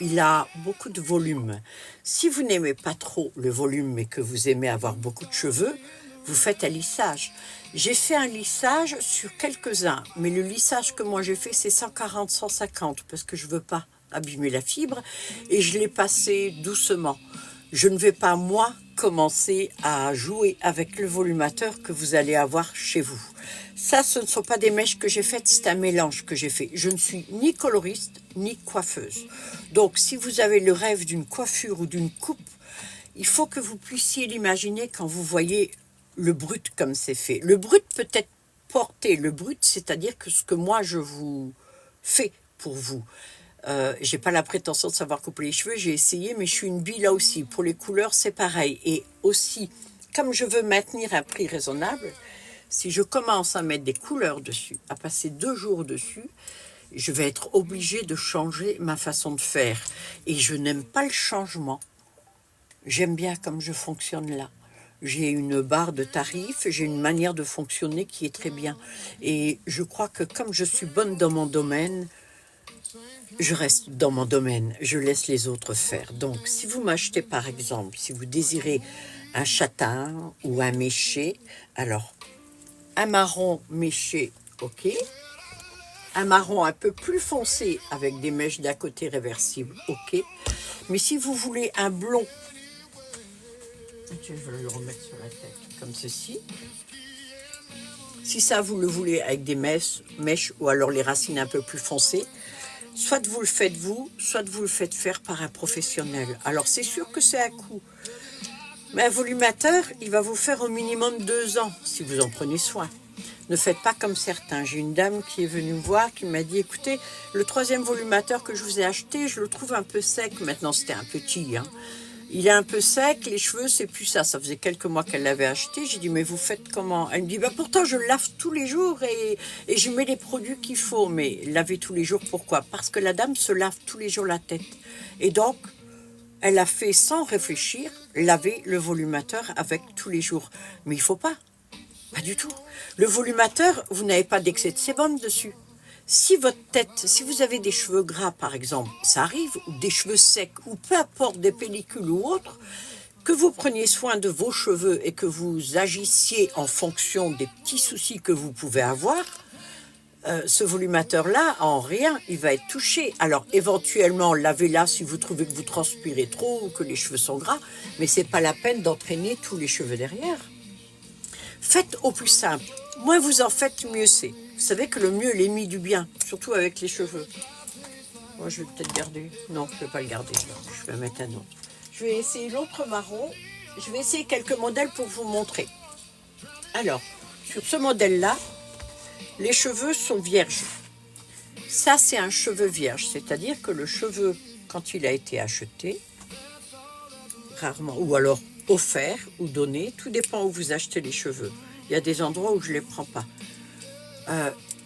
Il a beaucoup de volume. Si vous n'aimez pas trop le volume, mais que vous aimez avoir beaucoup de cheveux, vous faites un lissage. J'ai fait un lissage sur quelques-uns, mais le lissage que moi j'ai fait, c'est 140-150, parce que je ne veux pas abîmer la fibre, et je l'ai passé doucement. Je ne vais pas, moi, commencer à jouer avec le volumateur que vous allez avoir chez vous. Ça, ce ne sont pas des mèches que j'ai faites, c'est un mélange que j'ai fait. Je ne suis ni coloriste, ni coiffeuse. Donc, si vous avez le rêve d'une coiffure ou d'une coupe, il faut que vous puissiez l'imaginer quand vous voyez le brut comme c'est fait. Le brut peut être porté. Le brut, c'est-à-dire que ce que moi, je vous fais pour vous. J'ai pas la prétention de savoir couper les cheveux, j'ai essayé, mais je suis une bille là aussi. Pour les couleurs, c'est pareil. Et aussi, comme je veux maintenir un prix raisonnable, si je commence à mettre des couleurs dessus, à passer 2 jours dessus, je vais être obligée de changer ma façon de faire. Et je n'aime pas le changement. J'aime bien comme je fonctionne là. J'ai une barre de tarifs, j'ai une manière de fonctionner qui est très bien. Et je crois que comme je suis bonne dans mon domaine, je reste dans mon domaine, je laisse les autres faire. Donc, si vous m'achetez par exemple, si vous désirez un châtain ou un méché, alors un marron méché, ok. Un marron un peu plus foncé avec des mèches d'à côté réversibles, ok. Mais si vous voulez un blond, je vais le remettre sur la tête comme ceci. Si ça, vous le voulez avec des mèches ou alors les racines un peu plus foncées, Soit vous le faites vous, soit vous le faites faire par un professionnel. Alors c'est sûr que c'est un coût. Mais un volumateur, il va vous faire au minimum 2 ans si vous en prenez soin. Ne faites pas comme certains. J'ai une dame qui est venue me voir, qui m'a dit, écoutez, le 3e volumateur que je vous ai acheté, je le trouve un peu sec. Maintenant, c'était un petit, hein. Il est un peu sec, les cheveux, c'est plus ça. Ça faisait quelques mois qu'elle l'avait acheté. J'ai dit, mais vous faites comment? Elle me dit, bah pourtant, je le lave tous les jours et je mets les produits qu'il faut. Mais laver tous les jours, pourquoi? Parce que la dame se lave tous les jours la tête. Et donc, elle a fait sans réfléchir, laver le volumateur avec tous les jours. Mais il ne faut pas. Pas du tout. Le volumateur, vous n'avez pas d'excès de sébum dessus. Si votre tête, si vous avez des cheveux gras par exemple, ça arrive, ou des cheveux secs, ou peu importe des pellicules ou autres, que vous preniez soin de vos cheveux et que vous agissiez en fonction des petits soucis que vous pouvez avoir, ce volumateur-là, en rien, il va être touché. Alors éventuellement, lavez-la si vous trouvez que vous transpirez trop ou que les cheveux sont gras, mais c'est pas la peine d'entraîner tous les cheveux derrière. Faites au plus simple. Moins vous en faites, mieux c'est. Vous savez que le mieux, l'ennemi du bien, surtout avec les cheveux. Moi, je vais peut-être garder. Non, je ne vais pas le garder. Je vais mettre un autre. Je vais essayer l'autre marron. Je vais essayer quelques modèles pour vous montrer. Alors, sur ce modèle-là, les cheveux sont vierges. Ça, c'est un cheveu vierge. C'est-à-dire que le cheveu, quand il a été acheté, rarement, ou alors offert ou donné, tout dépend où vous achetez les cheveux. Il y a des endroits où je ne les prends pas.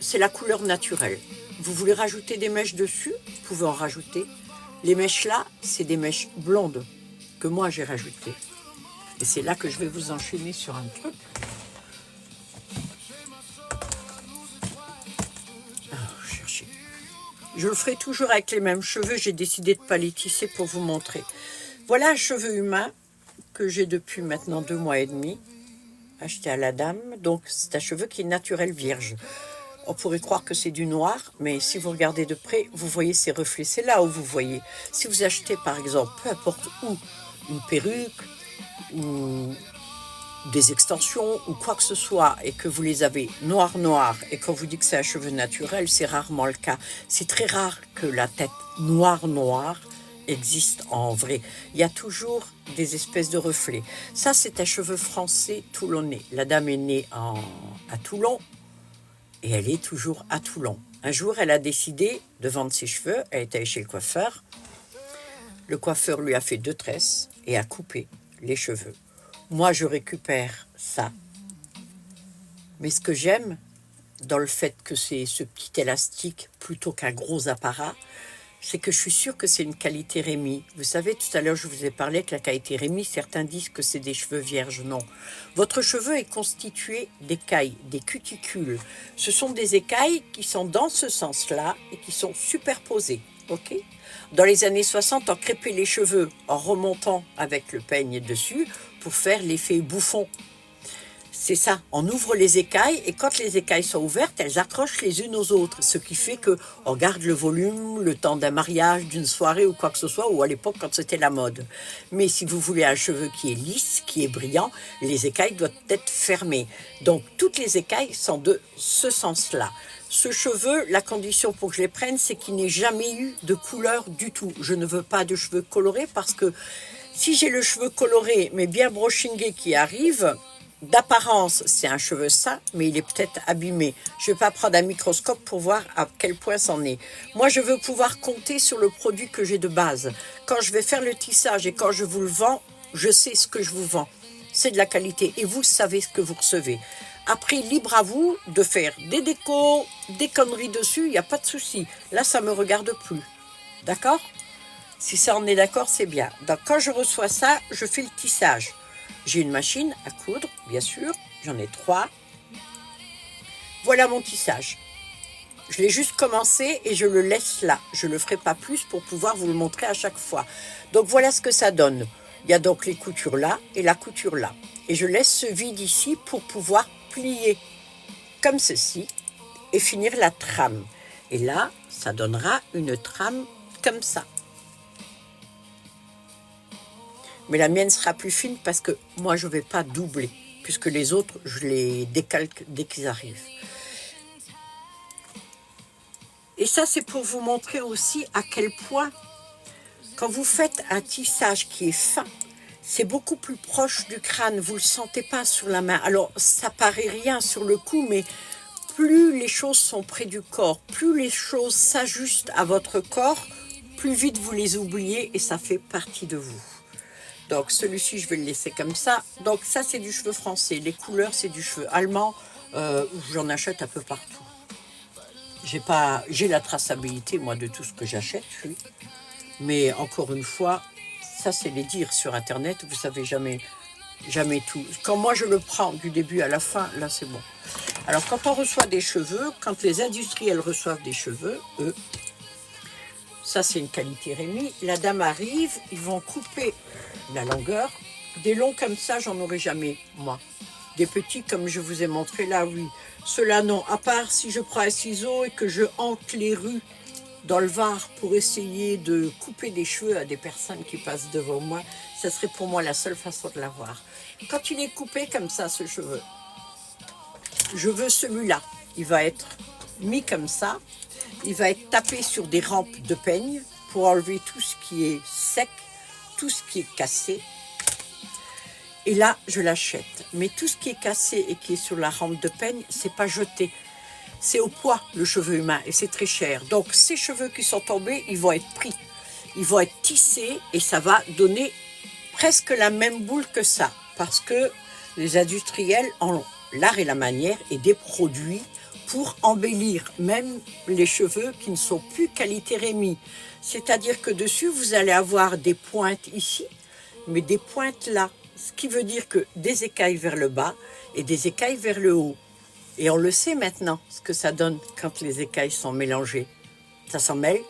C'est la couleur naturelle. Vous voulez rajouter des mèches dessus, vous pouvez en rajouter. Les mèches là, c'est des mèches blondes que moi j'ai rajoutées. Et c'est là que je vais vous enchaîner sur un truc. Cherchez. Je le ferai toujours avec les mêmes cheveux. J'ai décidé de ne pas les tisser pour vous montrer. Voilà un cheveu humain que j'ai depuis maintenant 2 mois et demi. Acheté à la dame. Donc c'est un cheveu qui est naturel vierge. On pourrait croire que c'est du noir, mais si vous regardez de près, vous voyez ces reflets. C'est là où vous voyez. Si vous achetez par exemple, peu importe où, une perruque ou des extensions ou quoi que ce soit et que vous les avez noir et qu'on vous dit que c'est un cheveu naturel, c'est rarement le cas. C'est très rare que la tête noire existe en vrai. Il y a toujours des espèces de reflets. Ça, c'est un cheveu français toulonnais. La dame est née à Toulon et elle est toujours à Toulon. Un jour, elle a décidé de vendre ses cheveux. Elle est allée chez le coiffeur. Le coiffeur lui a fait 2 tresses et a coupé les cheveux. Moi, je récupère ça. Mais ce que j'aime dans le fait que c'est ce petit élastique plutôt qu'un gros apparat, c'est que je suis sûre que c'est une qualité Rémy. Vous savez, tout à l'heure, je vous ai parlé que la qualité Rémy, certains disent que c'est des cheveux vierges. Non. Votre cheveu est constitué d'écailles, des cuticules. Ce sont des écailles qui sont dans ce sens-là et qui sont superposées. Ok ? Dans les années 60, on crêpait les cheveux en remontant avec le peigne dessus pour faire l'effet bouffon. C'est ça, on ouvre les écailles et quand les écailles sont ouvertes, elles accrochent les unes aux autres, ce qui fait qu'on garde le volume le temps d'un mariage, d'une soirée ou quoi que ce soit, ou à l'époque quand c'était la mode. Mais si vous voulez un cheveu qui est lisse, qui est brillant, les écailles doivent être fermées. Donc toutes les écailles sont de ce sens-là. Ce cheveu, la condition pour que je les prenne, c'est qu'il n'ait jamais eu de couleur du tout. Je ne veux pas de cheveux colorés parce que si j'ai le cheveu coloré mais bien brushingé qui arrive, d'apparence, c'est un cheveu sain, mais il est peut-être abîmé. Je ne vais pas prendre un microscope pour voir à quel point c'en est. Moi, je veux pouvoir compter sur le produit que j'ai de base. Quand je vais faire le tissage et quand je vous le vends, je sais ce que je vous vends. C'est de la qualité et vous savez ce que vous recevez. Après, libre à vous de faire des décos, des conneries dessus, il n'y a pas de souci. Là, ça ne me regarde plus. D'accord ? Si ça en est d'accord, c'est bien. Donc, quand je reçois ça, je fais le tissage. J'ai une machine à coudre, bien sûr. J'en ai 3. Voilà mon tissage. Je l'ai juste commencé et je le laisse là. Je ne le ferai pas plus pour pouvoir vous le montrer à chaque fois. Donc, voilà ce que ça donne. Il y a donc les coutures là et la couture là. Et je laisse ce vide ici pour pouvoir plier comme ceci et finir la trame. Et là, ça donnera une trame comme ça. Mais la mienne sera plus fine parce que moi, je ne vais pas doubler, puisque les autres, je les décalque dès qu'ils arrivent. Et ça, c'est pour vous montrer aussi à quel point, quand vous faites un tissage qui est fin, c'est beaucoup plus proche du crâne. Vous ne le sentez pas sur la main. Alors, ça paraît rien sur le coup, mais plus les choses sont près du corps, plus les choses s'ajustent à votre corps, plus vite vous les oubliez et ça fait partie de vous. Donc celui-ci, je vais le laisser comme ça. Donc ça, c'est du cheveu français. Les couleurs, c'est du cheveu allemand. J'en achète un peu partout. J'ai la traçabilité, moi, de tout ce que j'achète, oui. Mais encore une fois, ça, c'est les dires sur Internet. Vous savez jamais tout. Quand moi, je le prends du début à la fin, là, c'est bon. Alors, quand on reçoit des cheveux, quand les industriels reçoivent des cheveux, eux, ça, c'est une qualité Rémi. La dame arrive, ils vont couper la longueur. Des longs comme ça, j'en aurai jamais, moi. Des petits, comme je vous ai montré là, oui. Ceux-là, non. À part si je prends un ciseau et que je hante les rues dans le Var pour essayer de couper des cheveux à des personnes qui passent devant moi, ça serait pour moi la seule façon de l'avoir. Quand il est coupé comme ça, ce cheveu, je veux celui-là. Il va être mis comme ça. Il va être tapé sur des rampes de peigne pour enlever tout ce qui est sec, tout ce qui est cassé. Et là, je l'achète. Mais tout ce qui est cassé et qui est sur la rampe de peigne, c'est pas jeté. C'est au poids, le cheveu humain, et c'est très cher. Donc, ces cheveux qui sont tombés, ils vont être pris. Ils vont être tissés et ça va donner presque la même boule que ça. Parce que les industriels ont l'art et la manière et des produits pour embellir même les cheveux qui ne sont plus qualité Rémi. C'est-à-dire que dessus, vous allez avoir des pointes ici, mais des pointes là. Ce qui veut dire que des écailles vers le bas et des écailles vers le haut. Et on le sait maintenant, ce que ça donne quand les écailles sont mélangées. Ça s'en mêle,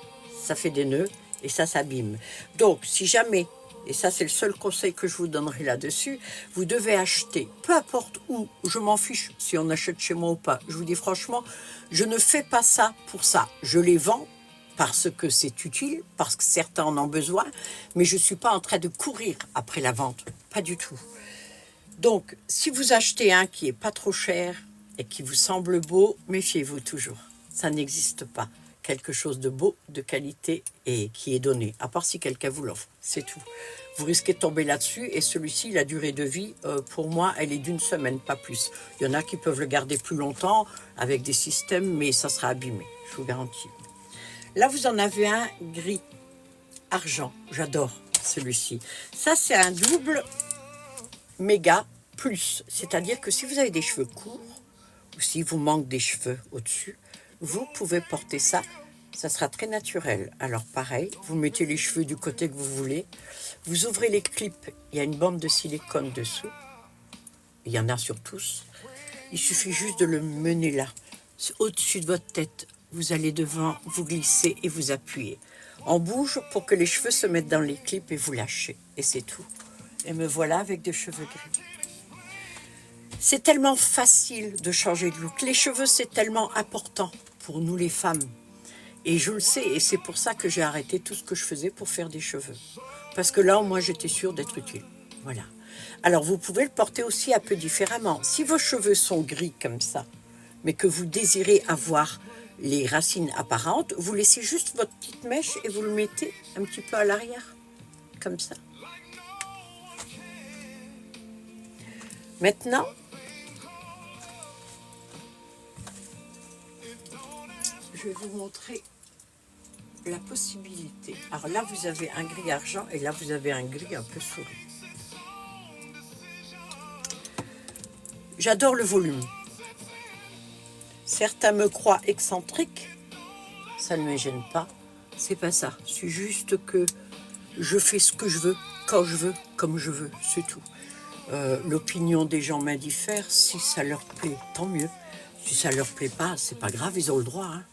ça fait des nœuds et ça s'abîme. Donc, si jamais, et ça c'est le seul conseil que je vous donnerai là-dessus, vous devez acheter, peu importe où, je m'en fiche si on achète chez moi ou pas. Je vous dis franchement, je ne fais pas ça pour ça. Je les vends parce que c'est utile, parce que certains en ont besoin, mais je ne suis pas en train de courir après la vente, pas du tout. Donc, si vous achetez un qui n'est pas trop cher et qui vous semble beau, méfiez-vous toujours. Ça n'existe pas. Quelque chose de beau, de qualité et qui est donné, à part si quelqu'un vous l'offre, c'est tout. Vous risquez de tomber là-dessus et celui-ci, la durée de vie, pour moi, elle est d'1 semaine, pas plus. Il y en a qui peuvent le garder plus longtemps avec des systèmes, mais ça sera abîmé, je vous garantis. Là, vous en avez un gris, argent, j'adore celui-ci. Ça, c'est un double méga plus, c'est-à-dire que si vous avez des cheveux courts, ou si vous manque des cheveux au-dessus, vous pouvez porter ça, ça sera très naturel. Alors pareil, vous mettez les cheveux du côté que vous voulez, vous ouvrez les clips, il y a une bande de silicone dessous, il y en a sur tous, il suffit juste de le mener là, au-dessus de votre tête, vous allez devant, vous glissez et vous appuyez. On bouge pour que les cheveux se mettent dans les clips et vous lâchez, et c'est tout. Et me voilà avec des cheveux gris. C'est tellement facile de changer de look. Les cheveux, c'est tellement important pour nous les femmes. Et je le sais, et c'est pour ça que j'ai arrêté tout ce que je faisais pour faire des cheveux. Parce que là, moi, j'étais sûre d'être utile. Voilà. Alors, vous pouvez le porter aussi un peu différemment. Si vos cheveux sont gris comme ça, mais que vous désirez avoir les racines apparentes, vous laissez juste votre petite mèche et vous le mettez un petit peu à l'arrière, comme ça. Maintenant, je vais vous montrer la possibilité. Alors là, vous avez un gris argent et là, vous avez un gris un peu souris. J'adore le volume. Certains me croient excentrique. Ça ne me gêne pas. C'est pas ça. C'est juste que je fais ce que je veux, quand je veux, comme je veux. C'est tout. L'opinion des gens m'indiffère. Si ça leur plaît, tant mieux. Si ça leur plaît pas, c'est pas grave, ils ont le droit. Hein.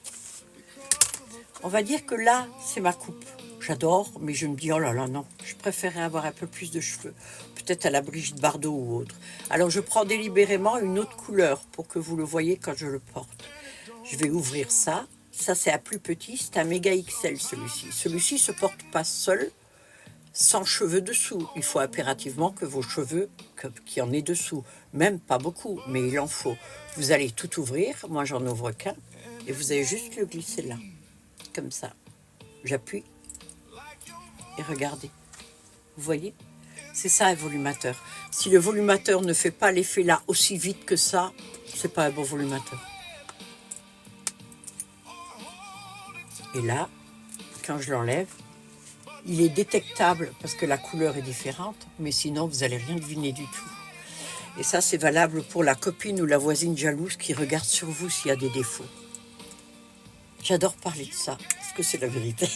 On va dire que là, c'est ma coupe. J'adore, mais je me dis, oh là là, non, je préférerais avoir un peu plus de cheveux. Peut-être à la Brigitte Bardot ou autre. Alors, je prends délibérément une autre couleur pour que vous le voyez quand je le porte. Je vais ouvrir ça. Ça, c'est un plus petit, c'est un méga XL celui-ci. Celui-ci ne se porte pas seul, sans cheveux dessous. Il faut impérativement que vos cheveux, qu'il y en ait dessous. Même pas beaucoup, mais il en faut. Vous allez tout ouvrir. Moi, j'en ouvre qu'un. Et vous allez juste le glisser là. comme ça. J'appuie et regardez. Vous voyez? C'est ça un volumateur. Si le volumateur ne fait pas l'effet là aussi vite que ça, c'est pas un bon volumateur. Et là, quand je l'enlève, il est détectable parce que la couleur est différente, mais sinon vous n'allez rien deviner du tout. Et ça, c'est valable pour la copine ou la voisine jalouse qui regarde sur vous s'il y a des défauts. J'adore parler de ça, parce que c'est la vérité.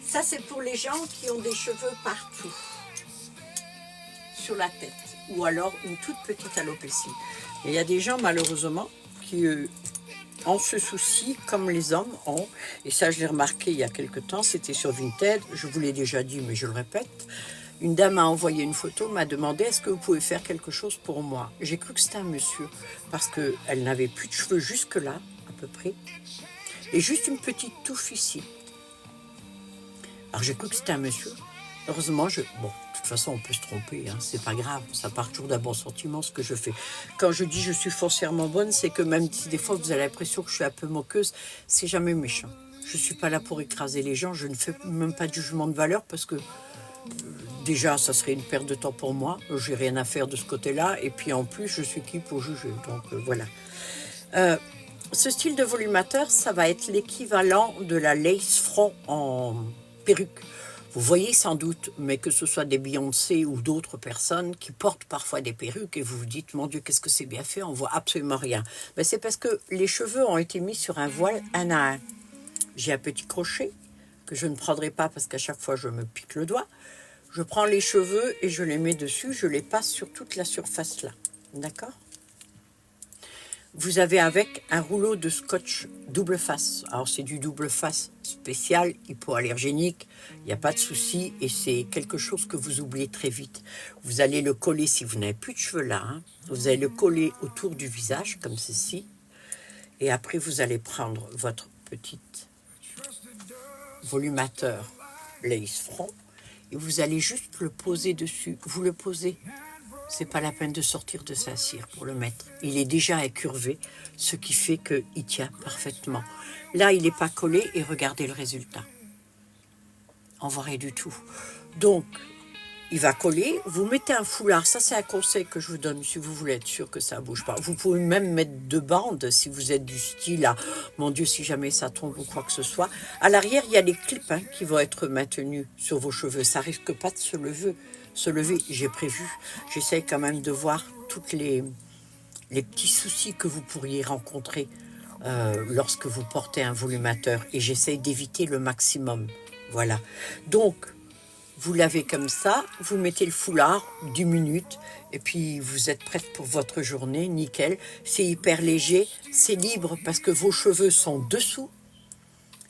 Ça, c'est pour les gens qui ont des cheveux partout, sur la tête, ou alors une toute petite alopécie. Et il y a des gens, malheureusement, qui ont ce souci, comme les hommes ont, et ça, je l'ai remarqué il y a quelque temps, c'était sur Vinted, je vous l'ai déjà dit, mais je le répète. Une dame m'a envoyé une photo, m'a demandé « Est-ce que vous pouvez faire quelque chose pour moi ?» J'ai cru que c'était un monsieur, parce qu'elle n'avait plus de cheveux jusque-là, à peu près, et juste une petite touffe ici. Alors j'ai cru que c'était un monsieur. Heureusement, bon, de toute façon, on peut se tromper, hein, c'est pas grave, ça part toujours d'un bon sentiment ce que je fais. Quand je dis je suis foncièrement bonne, c'est que même si des fois vous avez l'impression que je suis un peu moqueuse, c'est jamais méchant. Je suis pas là pour écraser les gens, je ne fais même pas de jugement de valeur parce que déjà, ça serait une perte de temps pour moi, j'ai rien à faire de ce côté-là, et puis en plus, je suis qui pour juger, donc voilà. Ce style de volumateur, ça va être l'équivalent de la lace front en perruque. Vous voyez sans doute, mais que ce soit des Beyoncé ou d'autres personnes qui portent parfois des perruques et vous vous dites, mon Dieu, qu'est-ce que c'est bien fait, on voit absolument rien. Mais c'est parce que les cheveux ont été mis sur un voile un à un. J'ai un petit crochet que je ne prendrai pas parce qu'à chaque fois je me pique le doigt. Je prends les cheveux et je les mets dessus, je les passe sur toute la surface là. D'accord ? Vous avez avec un rouleau de scotch double face. Alors c'est du double face spécial, hypoallergénique, il n'y a pas de souci et c'est quelque chose que vous oubliez très vite. Vous allez le coller si vous n'avez plus de cheveux là, hein, vous allez le coller autour du visage comme ceci et après vous allez prendre votre petit volumateur lace front et vous allez juste le poser dessus. Vous le posez. C'est pas la peine de sortir de sa cire pour le mettre. Il est déjà incurvé, ce qui fait qu'il tient parfaitement. Là, il n'est pas collé et regardez le résultat. On voit rien du tout. Donc, il va coller. Vous mettez un foulard. Ça, c'est un conseil que je vous donne si vous voulez être sûr que ça ne bouge pas. Vous pouvez même mettre 2 bandes si vous êtes du style à mon Dieu, si jamais ça tombe ou quoi que ce soit. À l'arrière, il y a les clips hein, qui vont être maintenus sur vos cheveux. Ça risque pas de se lever. J'ai prévu. J'essaye quand même de voir toutes les petits soucis que vous pourriez rencontrer lorsque vous portez un volumateur et j'essaye d'éviter le maximum. Voilà. Donc, vous lavez comme ça, vous mettez le foulard 10 minutes et puis vous êtes prête pour votre journée, nickel. C'est hyper léger, c'est libre parce que vos cheveux sont dessous.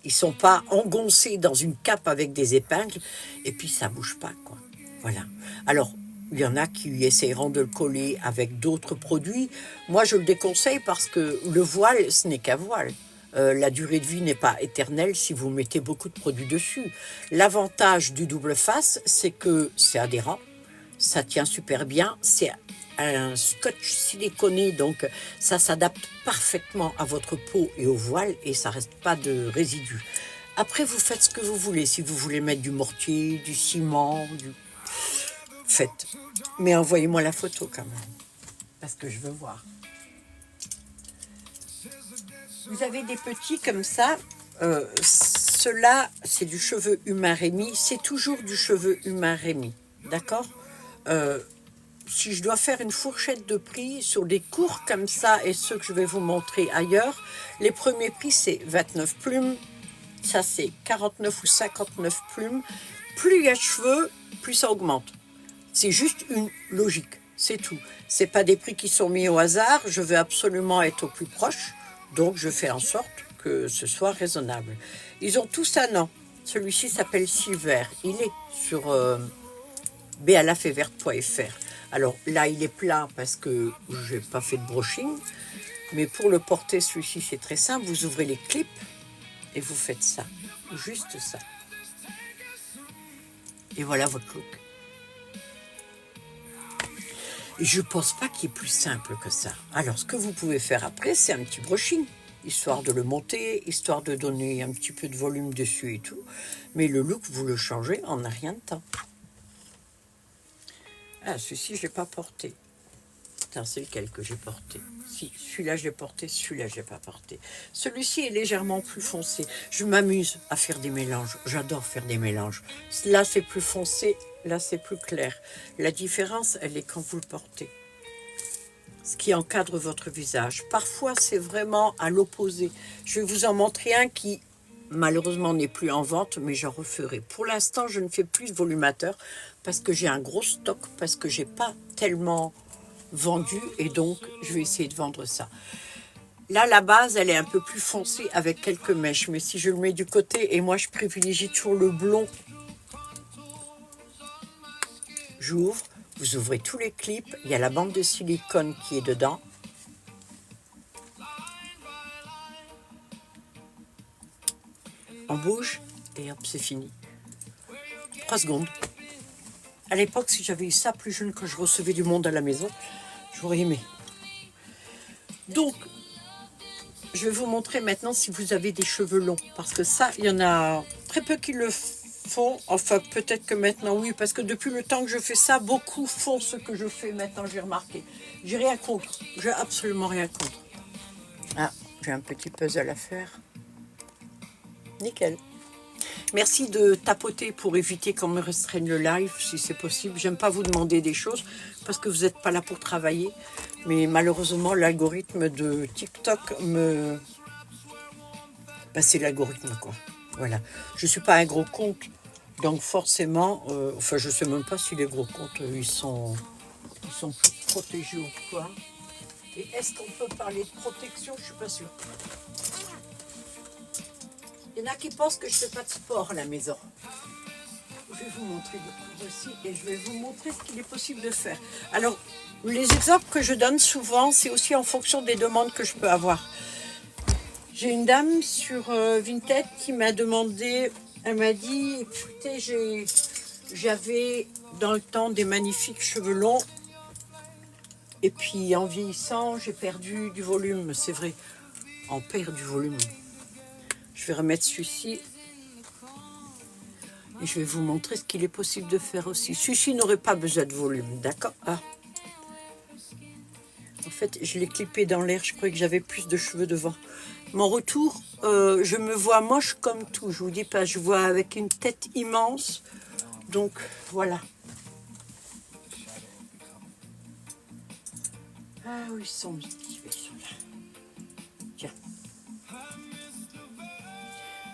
Ils ne sont pas engoncés dans une cape avec des épingles et puis ça ne bouge pas, quoi. Voilà. Alors, il y en a qui essaieront de le coller avec d'autres produits. Moi, je le déconseille parce que le voile, ce n'est qu'un voile. La durée de vie n'est pas éternelle si vous mettez beaucoup de produits dessus. L'avantage du double face, c'est que c'est adhérent, ça tient super bien, c'est un scotch siliconé, donc ça s'adapte parfaitement à votre peau et au voile et ça reste pas de résidus. Après, vous faites ce que vous voulez. Si vous voulez mettre du mortier, du ciment, faites. Mais envoyez-moi la photo quand même, parce que je veux voir. Vous avez des petits comme ça. Ceux-là, c'est du cheveu humain Rémi. C'est toujours du cheveu humain Rémi. D'accord ? Si je dois faire une fourchette de prix sur des cours comme ça et ceux que je vais vous montrer ailleurs, les premiers prix, c'est 29 plumes. Ça, c'est 49 ou 59 plumes. Plus il y a de cheveux, plus ça augmente. C'est juste une logique, c'est tout. C'est pas des prix qui sont mis au hasard. Je veux absolument être au plus proche, donc je fais en sorte que ce soit raisonnable. Ils ont tous un nom. Celui-ci s'appelle Silver. Il est sur balafetverte.fr. Alors là, il est plat parce que j'ai pas fait de brushing, mais pour le porter, celui-ci, c'est très simple. Vous ouvrez les clips et vous faites ça, juste ça. Et voilà votre look. Et je pense pas qu'il y ait plus simple que ça. Alors, ce que vous pouvez faire après, c'est un petit brushing, histoire de le monter, histoire de donner un petit peu de volume dessus et tout. Mais le look, vous le changez en un rien de temps. Ah, ceci, je l'ai pas porté. Putain, c'est lequel que j'ai porté? Si, celui-là, je l'ai porté, celui-là, je l'ai pas porté. Celui-ci est légèrement plus foncé. Je m'amuse à faire des mélanges. J'adore faire des mélanges. Là, c'est plus foncé, là, c'est plus clair. La différence, elle est quand vous le portez. Ce qui encadre votre visage. Parfois, c'est vraiment à l'opposé. Je vais vous en montrer un qui, malheureusement, n'est plus en vente, mais j'en referai. Pour l'instant, je ne fais plus de volumateur parce que j'ai un gros stock, parce que j'ai pas tellement vendu et donc je vais essayer de vendre ça. Là, la base, elle est un peu plus foncée avec quelques mèches, mais si je le mets du côté, et moi, je privilégie toujours le blond, j'ouvre. Vous ouvrez tous les clips, il y a la bande de silicone qui est dedans. On bouge et hop, c'est fini. 3 secondes. À l'époque, si j'avais eu ça plus jeune, quand je recevais du monde à la maison, j'aurais aimé. Donc, je vais vous montrer maintenant si vous avez des cheveux longs. Parce que ça, il y en a très peu qui le font. Enfin, peut-être que maintenant, oui. Parce que depuis le temps que je fais ça, beaucoup font ce que je fais maintenant, j'ai remarqué. J'ai rien contre. J'ai absolument rien contre. Ah, j'ai un petit puzzle à faire. Nickel. Merci de tapoter pour éviter qu'on me restreigne le live, si c'est possible. J'aime pas vous demander des choses parce que vous n'êtes pas là pour travailler. Mais malheureusement, l'algorithme de TikTok me... Ben, c'est l'algorithme, quoi. Voilà. Je suis pas un gros compte, donc forcément... enfin, je sais même pas si les gros comptes, ils sont protégés ou quoi. Et est-ce qu'on peut parler de protection? Je suis pas sûre. Il y en a qui pensent que je fais pas de sport à la maison. Je vais vous montrer des cours aussi et je vais vous montrer ce qu'il est possible de faire. Alors, les exemples que je donne souvent, c'est aussi en fonction des demandes que je peux avoir. J'ai une dame sur Vinted qui m'a demandé, elle m'a dit, écoutez, j'avais dans le temps des magnifiques cheveux longs et puis en vieillissant, j'ai perdu du volume, c'est vrai, on perd du volume. Je vais remettre celui-ci. Et je vais vous montrer ce qu'il est possible de faire aussi. Celui-ci n'aurait pas besoin de volume, d'accord? Ah. En fait, je l'ai clippé dans l'air. Je croyais que j'avais plus de cheveux devant. Mon retour, je me vois moche comme tout. Je vous dis pas, je vois avec une tête immense. Donc, voilà. Ah oui, ils sont motivés, ceux-là. Tiens.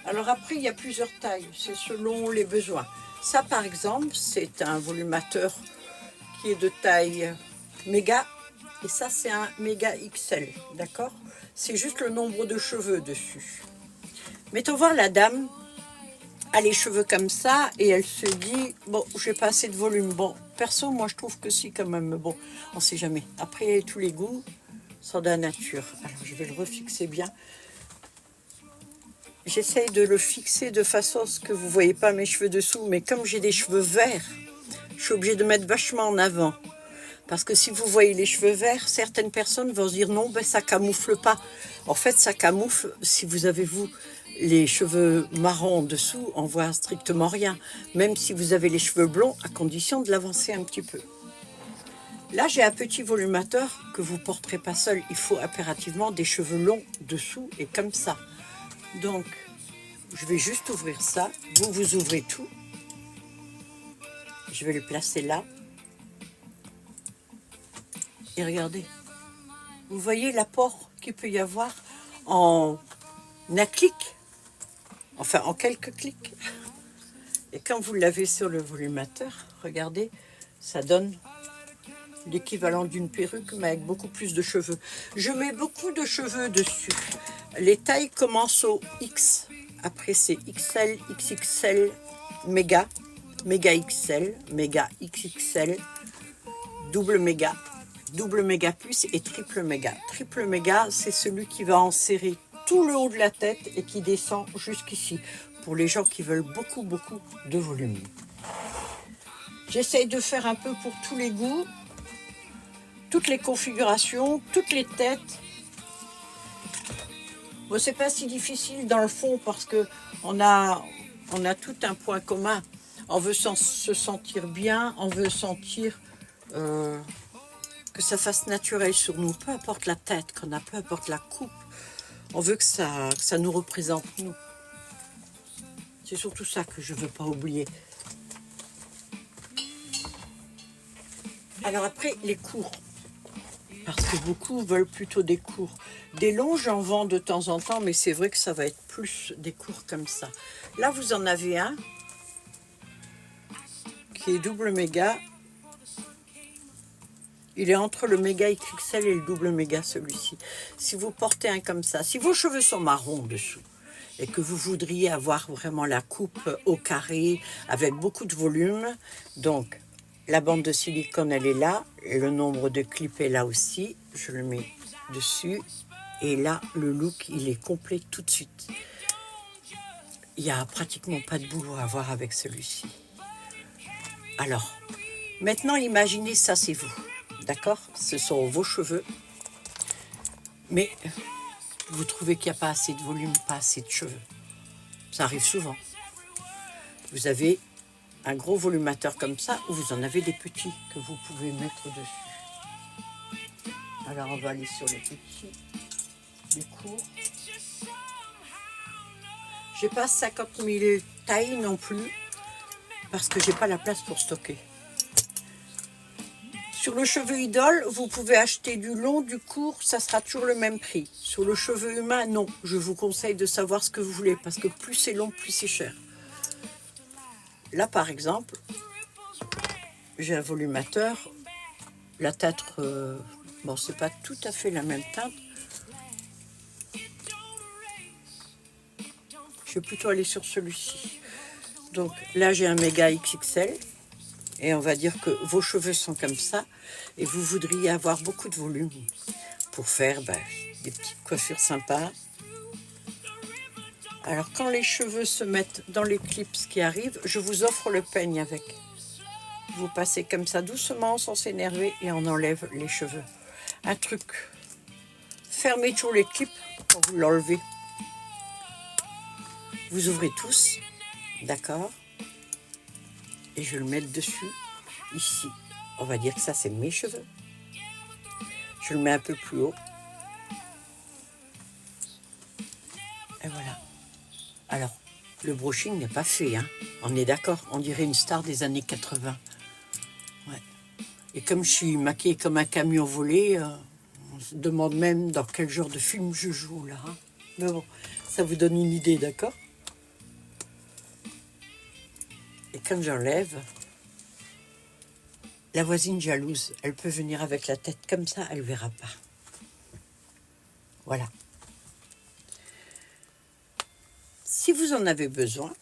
Alors après, il y a plusieurs tailles, c'est selon les besoins. Ça, par exemple, c'est un volumateur qui est de taille méga. Et ça, c'est un méga XL, d'accord? C'est juste le nombre de cheveux dessus. Mettons voir la dame a les cheveux comme ça et elle se dit, bon, j'ai pas assez de volume. Bon, perso, moi, je trouve que si, quand même. Bon, on sait jamais. Après, tous les goûts sont de la nature. Alors, je vais le refixer bien. J'essaye de le fixer de façon à ce que vous ne voyez pas mes cheveux dessous. Mais comme j'ai des cheveux verts, je suis obligée de mettre vachement en avant. Parce que si vous voyez les cheveux verts, certaines personnes vont se dire non, ben ça camoufle pas. En fait, ça camoufle. Si vous avez, vous, les cheveux marrons en dessous, on voit strictement rien. Même si vous avez les cheveux blonds, à condition de l'avancer un petit peu. Là, j'ai un petit volumateur que vous ne porterez pas seul. Il faut impérativement des cheveux longs dessous et comme ça. Donc, je vais juste ouvrir ça. Vous ouvrez tout. Je vais le placer là. Et regardez. Vous voyez l'apport qu'il peut y avoir en un clic. Enfin, en quelques clics. Et quand vous l'avez sur le volumateur, regardez, ça donne l'équivalent d'une perruque, mais avec beaucoup plus de cheveux. Je mets beaucoup de cheveux dessus. Les tailles commencent au X. Après, c'est XL, XXL, méga, méga XL, méga XXL, double méga plus et triple méga. Triple méga, c'est celui qui va enserrer tout le haut de la tête et qui descend jusqu'ici. Pour les gens qui veulent beaucoup, beaucoup de volume. J'essaye de faire un peu pour tous les goûts. toutes les configurations, toutes les têtes. Bon, c'est pas si difficile dans le fond parce que on a tout un point commun. On veut se sentir bien, on veut sentir que ça fasse naturel sur nous, peu importe la tête qu'on a, peu importe la coupe. On veut que ça nous représente, nous. C'est surtout ça que je ne veux pas oublier. Alors après, les cours. Parce que beaucoup veulent plutôt des cours. Des longs, j'en vends de temps en temps, mais c'est vrai que ça va être plus des cours comme ça. Là, vous en avez un qui est double méga. Il est entre le méga XXL et le double méga, celui-ci. Si vous portez un comme ça, si vos cheveux sont marrons dessous, et que vous voudriez avoir vraiment la coupe au carré, avec beaucoup de volume, donc la bande de silicone, elle est là, et le nombre de clips est là aussi. Je le mets dessus, et là, le look, il est complet tout de suite. Il n'y a pratiquement pas de boulot à avoir avec celui-ci. Alors, maintenant, imaginez ça, c'est vous. D'accord? Ce sont vos cheveux. Mais vous trouvez qu'il n'y a pas assez de volume, pas assez de cheveux. Ça arrive souvent. Vous avez un gros volumateur comme ça, ou vous en avez des petits que vous pouvez mettre dessus. Alors, on va aller sur les petits, les courts. J'ai pas 50 000 tailles non plus, parce que j'ai pas la place pour stocker. Sur le cheveu idole, vous pouvez acheter du long, du court, ça sera toujours le même prix. Sur le cheveu humain, non. Je vous conseille de savoir ce que vous voulez, parce que plus c'est long, plus c'est cher. Là, par exemple, j'ai un volumateur. La teinte, bon, c'est pas tout à fait la même teinte. Je vais plutôt aller sur celui-ci. Donc là, j'ai un méga XXL. Et on va dire que vos cheveux sont comme ça et vous voudriez avoir beaucoup de volume pour faire des petites coiffures sympas. Alors quand les cheveux se mettent dans les clips qui arrivent, je vous offre le peigne avec. Vous passez comme ça doucement sans s'énerver et on enlève les cheveux. Un truc, fermez toujours les clips quand vous l'enlevez. Vous ouvrez tous, d'accord ? Et je vais le mettre dessus, ici. On va dire que ça, c'est mes cheveux. Je le mets un peu plus haut. Et voilà. Alors, le brushing n'est pas fait, hein. On est d'accord, on dirait une star des années 80. Ouais. Et comme je suis maquillée comme un camion volé, on se demande même dans quel genre de film je joue, là. Hein. Mais bon, ça vous donne une idée, d'accord ? Et quand j'enlève, la voisine jalouse, elle peut venir avec la tête comme ça, elle ne verra pas. Voilà. Si vous en avez besoin,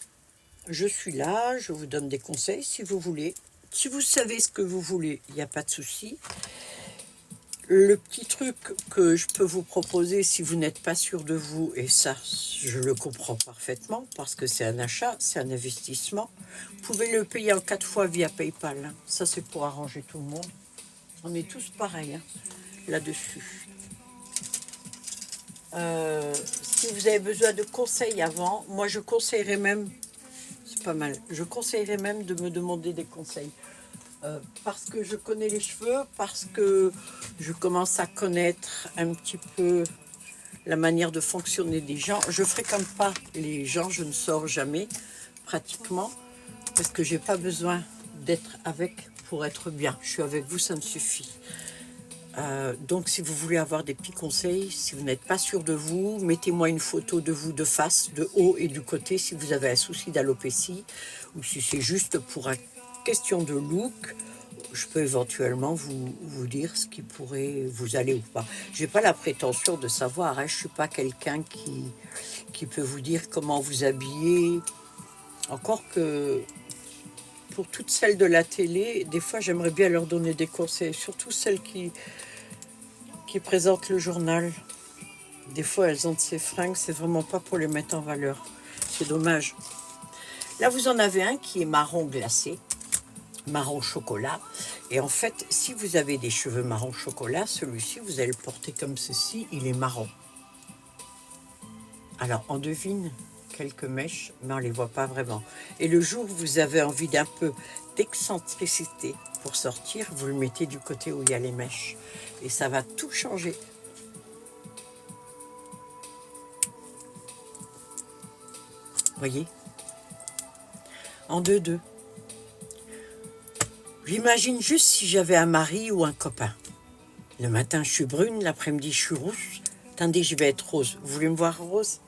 je suis là, je vous donne des conseils si vous voulez. Si vous savez ce que vous voulez, il n'y a pas de souci. Le petit truc que je peux vous proposer si vous n'êtes pas sûr de vous, et ça, je le comprends parfaitement, parce que c'est un achat, c'est un investissement, vous pouvez le payer en 4 fois via PayPal. Hein. Ça, c'est pour arranger tout le monde. On est tous pareils hein, là-dessus. Si vous avez besoin de conseils avant, moi, je conseillerais même, c'est pas mal, je conseillerais même de me demander des conseils. Parce que je connais les cheveux, parce que je commence à connaître un petit peu la manière de fonctionner des gens. Je ne fréquente pas les gens, je ne sors jamais, pratiquement, parce que je n'ai pas besoin d'être avec pour être bien. Je suis avec vous, ça me suffit. Donc, si vous voulez avoir des petits conseils, si vous n'êtes pas sûr de vous, mettez-moi une photo de vous de face, de haut et du côté, si vous avez un souci d'alopécie, ou si c'est juste pour un question de look, je peux éventuellement vous dire ce qui pourrait vous aller ou pas. Je n'ai pas la prétention de savoir, hein, je ne suis pas quelqu'un qui peut vous dire comment vous habiller. Encore que pour toutes celles de la télé, des fois j'aimerais bien leur donner des conseils, surtout celles qui présentent le journal. Des fois elles ont de ces fringues, c'est vraiment pas pour les mettre en valeur. C'est dommage. Là vous en avez un qui est marron glacé. Marron chocolat Et en fait, si vous avez des cheveux marron chocolat, celui-ci, vous allez le porter comme ceci, il est marron. Alors, on devine quelques mèches, mais on ne les voit pas vraiment. Et le jour où vous avez envie d'un peu d'excentricité pour sortir, vous le mettez du côté où il y a les mèches. Et ça va tout changer. Voyez? En deux. J'imagine juste si j'avais un mari ou un copain. Le matin, je suis brune, l'après-midi, je suis rouge. Attendez, je vais être rose. Vous voulez me voir rose?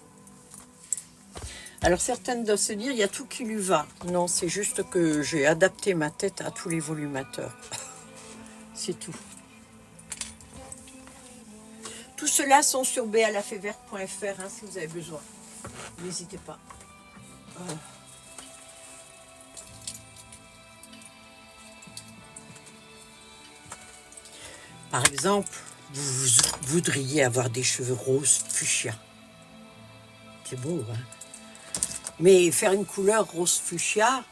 Alors, certaines doivent se dire, il y a tout qui lui va. Non, c'est juste que j'ai adapté ma tête à tous les volumateurs. C'est tout. Tout cela sont sur balafévert.fr hein, si vous avez besoin. N'hésitez pas. Par exemple, vous voudriez avoir des cheveux roses fuchsia. C'est beau, hein? Mais faire une couleur rose fuchsia,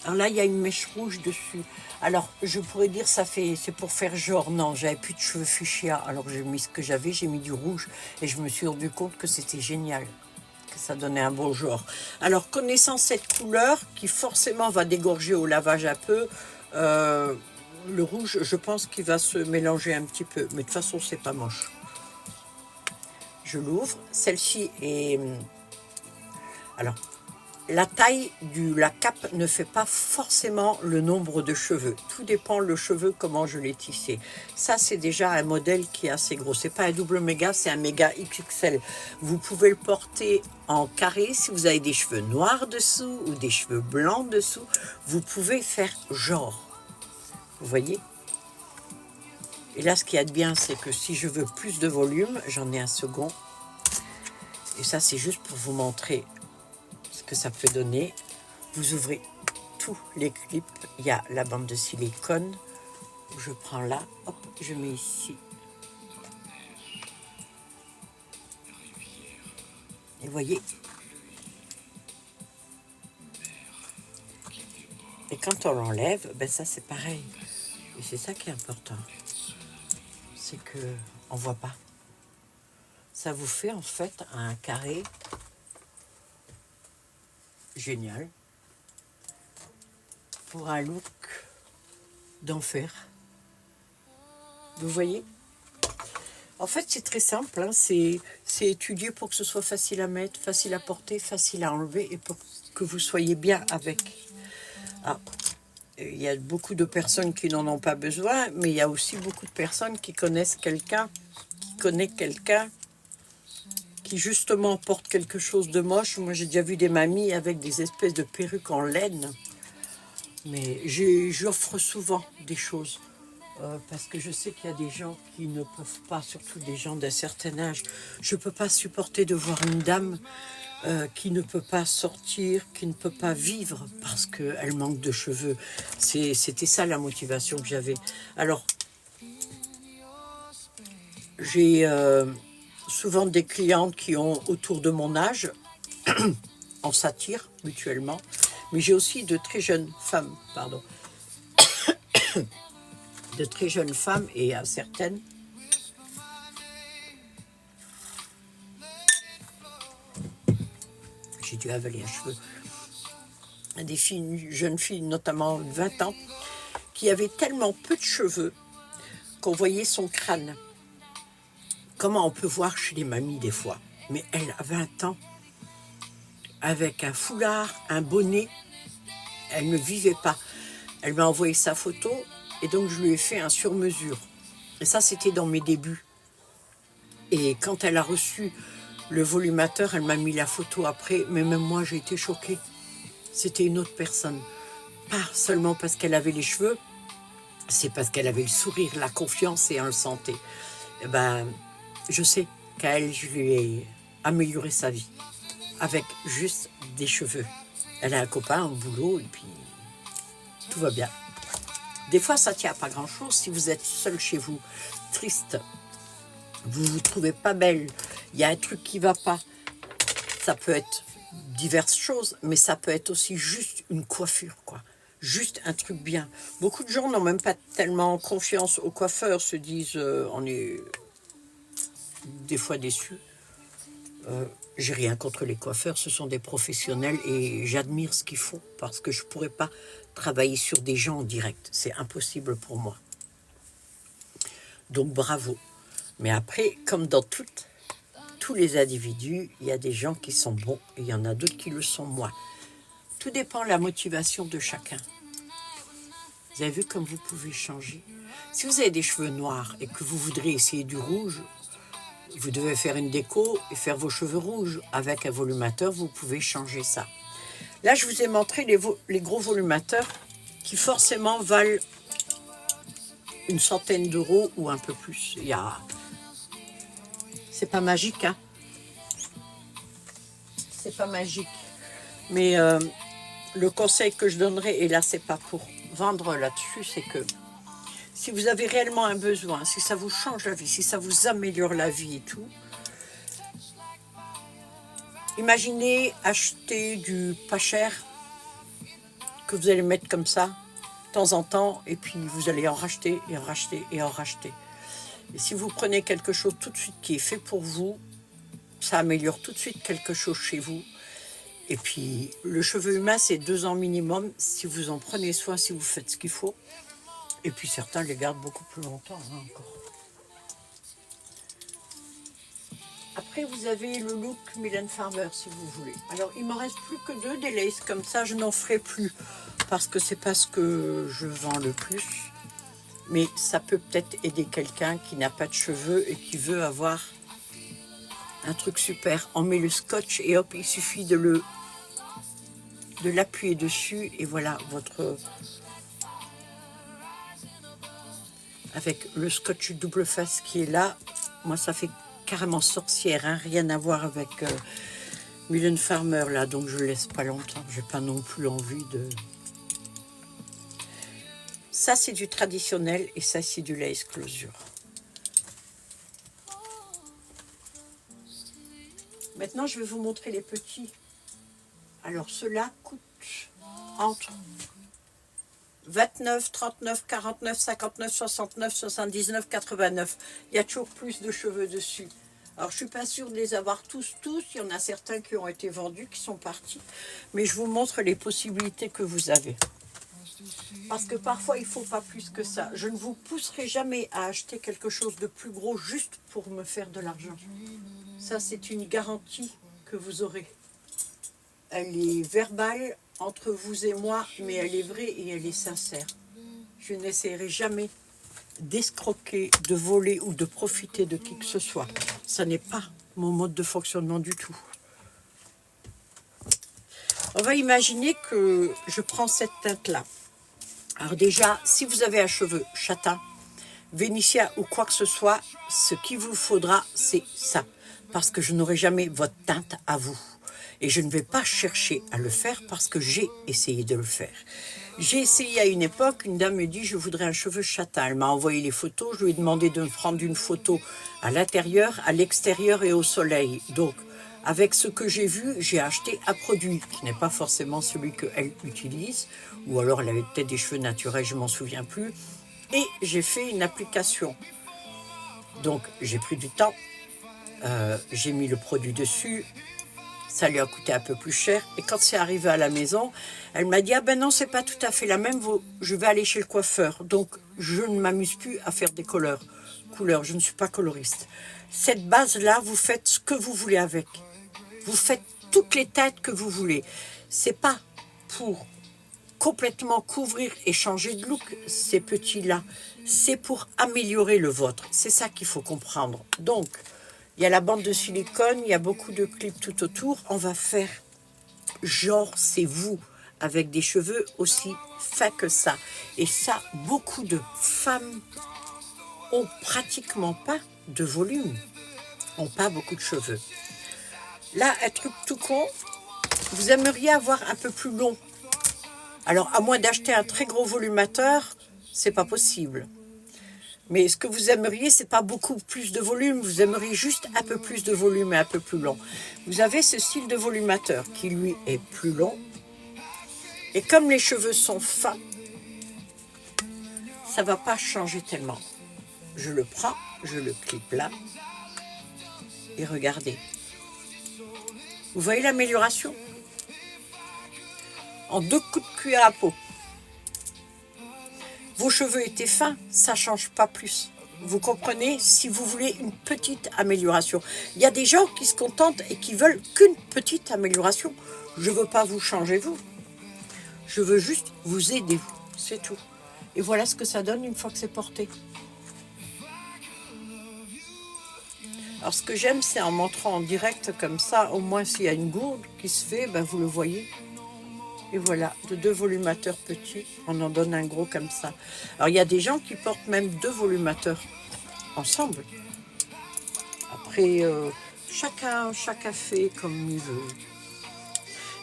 alors là, il y a une mèche rouge dessus. Alors, je pourrais dire, c'est pour faire genre, non, j'avais plus de cheveux fuchsia. Alors, j'ai mis ce que j'avais, j'ai mis du rouge. Et je me suis rendu compte que c'était génial, que ça donnait un beau genre. Alors, connaissant cette couleur, qui forcément va dégorger au lavage un peu, le rouge, je pense qu'il va se mélanger un petit peu. Mais de toute façon, c'est pas moche. Je l'ouvre. Celle-ci est... Alors, la taille de la cape ne fait pas forcément le nombre de cheveux. Tout dépend le cheveu, comment je l'ai tissé. Ça, c'est déjà un modèle qui est assez gros. C'est pas un double méga, c'est un méga XXL. Vous pouvez le porter en carré. Si vous avez des cheveux noirs dessous ou des cheveux blancs dessous, vous pouvez faire genre. Vous voyez? Et là, ce qu'il y a de bien, c'est que si je veux plus de volume, j'en ai un second. Et ça, c'est juste pour vous montrer ce que ça peut donner. Vous ouvrez tous les clips. Il y a la bande de silicone. Je prends là, hop, je mets ici. Et vous voyez. Et quand on l'enlève, ben ça c'est pareil. Et c'est ça qui est important. C'est que on voit pas. Ça vous fait en fait un carré génial pour un look d'enfer. Vous voyez? En fait, c'est très simple. Hein. C'est étudié pour que ce soit facile à mettre, facile à porter, facile à enlever et pour que vous soyez bien avec. Ah, il y a beaucoup de personnes qui n'en ont pas besoin, mais il y a aussi beaucoup de personnes qui connaissent quelqu'un, qui justement porte quelque chose de moche. Moi, j'ai déjà vu des mamies avec des espèces de perruques en laine. Mais j'offre souvent des choses. Parce que je sais qu'il y a des gens qui ne peuvent pas, surtout des gens d'un certain âge. Je ne peux pas supporter de voir une dame qui ne peut pas sortir, qui ne peut pas vivre parce qu'elle manque de cheveux. C'était ça la motivation que j'avais. Alors, j'ai souvent des clientes qui ont autour de mon âge. On s'attire mutuellement. Mais j'ai aussi de très jeunes femmes, pardon. De très jeunes femmes et à certaines j'ai dû avaler un cheveu, des filles, jeunes filles notamment de 20 ans qui avaient tellement peu de cheveux qu'on voyait son crâne. Comment on peut voir chez les mamies des fois, mais elle a 20 ans avec un foulard, un bonnet, elle ne vivait pas. Elle m'a envoyé sa photo et donc je lui ai fait un sur-mesure. Et ça, c'était dans mes débuts. Et quand elle a reçu le volumateur, elle m'a mis la photo après, mais même moi, j'ai été choquée. C'était une autre personne. Pas seulement parce qu'elle avait les cheveux, c'est parce qu'elle avait le sourire, la confiance et on le sentait. Et ben, je sais qu'à elle, je lui ai amélioré sa vie avec juste des cheveux. Elle a un copain, un boulot et puis tout va bien. Des fois, ça tient à pas grand-chose. Si vous êtes seul chez vous, triste, vous vous trouvez pas belle, il y a un truc qui va pas. Ça peut être diverses choses, mais ça peut être aussi juste une coiffure, quoi. juste un truc bien. Beaucoup de gens n'ont même pas tellement confiance aux coiffeurs, se disent on est des fois déçus. J'ai rien contre les coiffeurs, ce sont des professionnels et j'admire ce qu'ils font parce que je ne pourrais pas travailler sur des gens en direct. C'est impossible pour moi. Donc bravo. Mais après, comme dans tous les individus, il y a des gens qui sont bons et il y en a d'autres qui le sont moins. Tout dépend de la motivation de chacun. Vous avez vu comme vous pouvez changer. Si vous avez des cheveux noirs et que vous voudrez essayer du rouge, vous devez faire une déco et faire vos cheveux rouges. Avec un volumateur, vous pouvez changer ça. Là, je vous ai montré les gros volumateurs qui forcément valent une centaine d'euros ou un peu plus. C'est pas magique, hein. C'est pas magique. Mais le conseil que je donnerais, et là, c'est pas pour vendre là-dessus, c'est que si vous avez réellement un besoin, si ça vous change la vie, si ça vous améliore la vie et tout, imaginez acheter du pas cher que vous allez mettre comme ça, de temps en temps, et puis vous allez en racheter, et en racheter, et en racheter. Et si vous prenez quelque chose tout de suite qui est fait pour vous, ça améliore tout de suite quelque chose chez vous. Et puis, le cheveu humain, c'est 2 ans minimum, si vous en prenez soin, si vous faites ce qu'il faut. Et puis certains les gardent beaucoup plus longtemps, hein, encore. Après, vous avez le look Mylène Farmer, si vous voulez. Alors, il m'en reste plus que 2 des laces comme ça. Je n'en ferai plus parce que c'est pas ce que je vends le plus. Mais ça peut peut-être aider quelqu'un qui n'a pas de cheveux et qui veut avoir un truc super. On met le scotch et hop, il suffit de l'appuyer dessus et voilà votre... Avec le scotch double face qui est là, moi ça fait carrément sorcière, hein, rien à voir avec Mylène Farmer là, donc je laisse pas longtemps, j'ai pas non plus envie de... Ça c'est du traditionnel et ça c'est du lace closure. Maintenant je vais vous montrer les petits. Alors ceux-là coûtent entre 29, 39, 49, 59, 69, 79, 89. Il y a toujours plus de cheveux dessus. Alors, je ne suis pas sûre de les avoir tous. Il y en a certains qui ont été vendus, qui sont partis. Mais je vous montre les possibilités que vous avez. Parce que parfois, il ne faut pas plus que ça. Je ne vous pousserai jamais à acheter quelque chose de plus gros juste pour me faire de l'argent. Ça, c'est une garantie que vous aurez. Elle est verbale entre vous et moi, mais elle est vraie et elle est sincère. Je n'essaierai jamais d'escroquer, de voler ou de profiter de qui que ce soit. Ça n'est pas mon mode de fonctionnement du tout. On va imaginer que je prends cette teinte-là. Alors déjà, si vous avez un cheveu châtain, vénitien ou quoi que ce soit, ce qu'il vous faudra, c'est ça. Parce que je n'aurai jamais votre teinte à vous. Et je ne vais pas chercher à le faire parce que j'ai essayé de le faire. J'ai essayé à une époque, une dame me dit « je voudrais un cheveu châtain ». Elle m'a envoyé les photos, je lui ai demandé de me prendre une photo à l'intérieur, à l'extérieur et au soleil. Donc, avec ce que j'ai vu, j'ai acheté un produit qui n'est pas forcément celui qu'elle utilise, ou alors elle avait peut-être des cheveux naturels, je ne m'en souviens plus. Et j'ai fait une application. Donc, j'ai pris du temps, j'ai mis le produit dessus. Ça lui a coûté un peu plus cher. Et quand c'est arrivé à la maison, elle m'a dit « Ah ben non, c'est pas tout à fait la même, je vais aller chez le coiffeur. » Donc, je ne m'amuse plus à faire des couleurs. Je ne suis pas coloriste. Cette base-là, vous faites ce que vous voulez avec. Vous faites toutes les têtes que vous voulez. C'est pas pour complètement couvrir et changer de look, ces petits-là. C'est pour améliorer le vôtre. C'est ça qu'il faut comprendre. Donc, il y a la bande de silicone, il y a beaucoup de clips tout autour. On va faire genre c'est vous, avec des cheveux aussi fins que ça. Et ça, beaucoup de femmes ont pratiquement pas de volume, ont pas beaucoup de cheveux. Là, un truc tout con, vous aimeriez avoir un peu plus long. Alors, à moins d'acheter un très gros volumateur, c'est pas possible. Mais ce que vous aimeriez, c'est pas beaucoup plus de volume. Vous aimeriez juste un peu plus de volume et un peu plus long. Vous avez ce style de volumateur qui, lui, est plus long. Et comme les cheveux sont fins, ça ne va pas changer tellement. Je le prends, je le clip là, et regardez. Vous voyez l'amélioration? En 2 coups de cuillère à peau. Vos cheveux étaient fins, ça ne change pas plus. Vous comprenez? Si vous voulez une petite amélioration. Il y a des gens qui se contentent et qui veulent qu'une petite amélioration. Je ne veux pas vous changer vous. Je veux juste vous aider vous. C'est tout. Et voilà ce que ça donne une fois que c'est porté. Alors ce que j'aime, c'est en montrant en direct comme ça, au moins s'il y a une gourde qui se fait, ben vous le voyez. Et voilà, de 2 volumateurs petits, on en donne un gros comme ça. Alors il y a des gens qui portent même 2 volumateurs ensemble. Après, chacun fait comme il veut.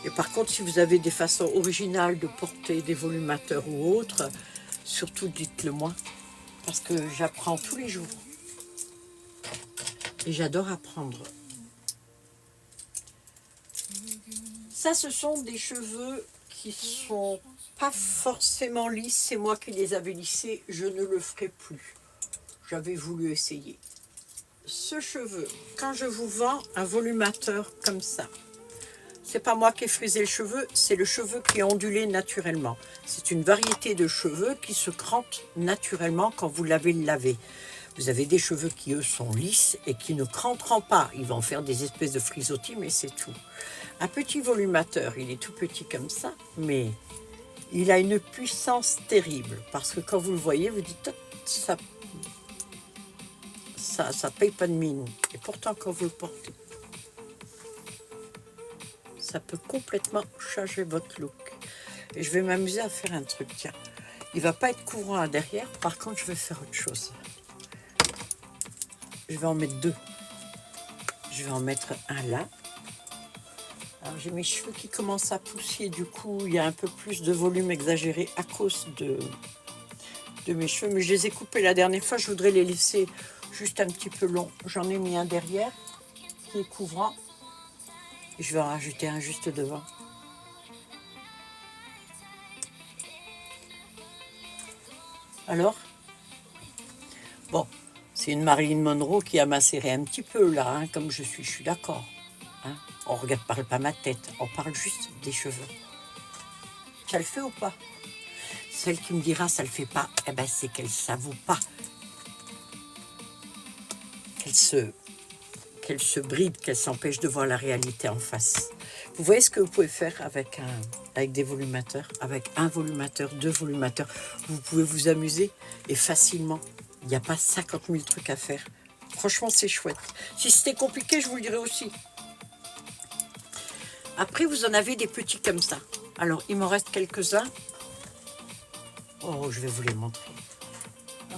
Et par contre, si vous avez des façons originales de porter des volumateurs ou autres, surtout dites-le moi, parce que j'apprends tous les jours. Et j'adore apprendre. Ça, ce sont des cheveux qui sont pas forcément lisses. C'est moi qui les avais lissés. Je ne le ferai plus. J'avais voulu essayer. Ce cheveu, quand je vous vends un volumateur comme ça, c'est pas moi qui ai frisé le cheveu, c'est le cheveu qui est ondulé naturellement. C'est une variété de cheveux qui se crantent naturellement quand vous l'avez lavé. Vous avez des cheveux qui, eux, sont lisses et qui ne cranteront pas. Ils vont faire des espèces de frisottis, mais c'est tout. Un petit volumateur, il est tout petit comme ça, mais il a une puissance terrible. Parce que quand vous le voyez, vous dites, ça paye pas de mine. Et pourtant, quand vous le portez, ça peut complètement changer votre look. Et je vais m'amuser à faire un truc, tiens. Il va pas être couvrant à derrière, par contre, je vais faire autre chose. Je vais en mettre 2. Je vais en mettre un là. Alors j'ai mes cheveux qui commencent à pousser, du coup il y a un peu plus de volume exagéré à cause de mes cheveux. Mais je les ai coupés la dernière fois, je voudrais les laisser juste un petit peu longs. J'en ai mis un derrière qui est couvrant. Et je vais en rajouter un juste devant. Alors? Bon. C'est une Marilyn Monroe qui a macéré un petit peu là, hein, comme je suis d'accord. Hein. On ne parle pas ma tête, on parle juste des cheveux. Ça le fait ou pas? Celle qui me dira ça le fait pas, eh ben c'est qu'elle ne s'avoue pas. Qu'elle se bride, qu'elle s'empêche de voir la réalité en face. Vous voyez ce que vous pouvez faire avec des volumateurs, avec un volumateur, 2 volumateurs. Vous pouvez vous amuser et facilement. Il n'y a pas 50 000 trucs à faire. Franchement, c'est chouette. Si c'était compliqué, je vous le dirais aussi. Après, vous en avez des petits comme ça. Alors, il m'en reste quelques-uns. Oh, je vais vous les montrer.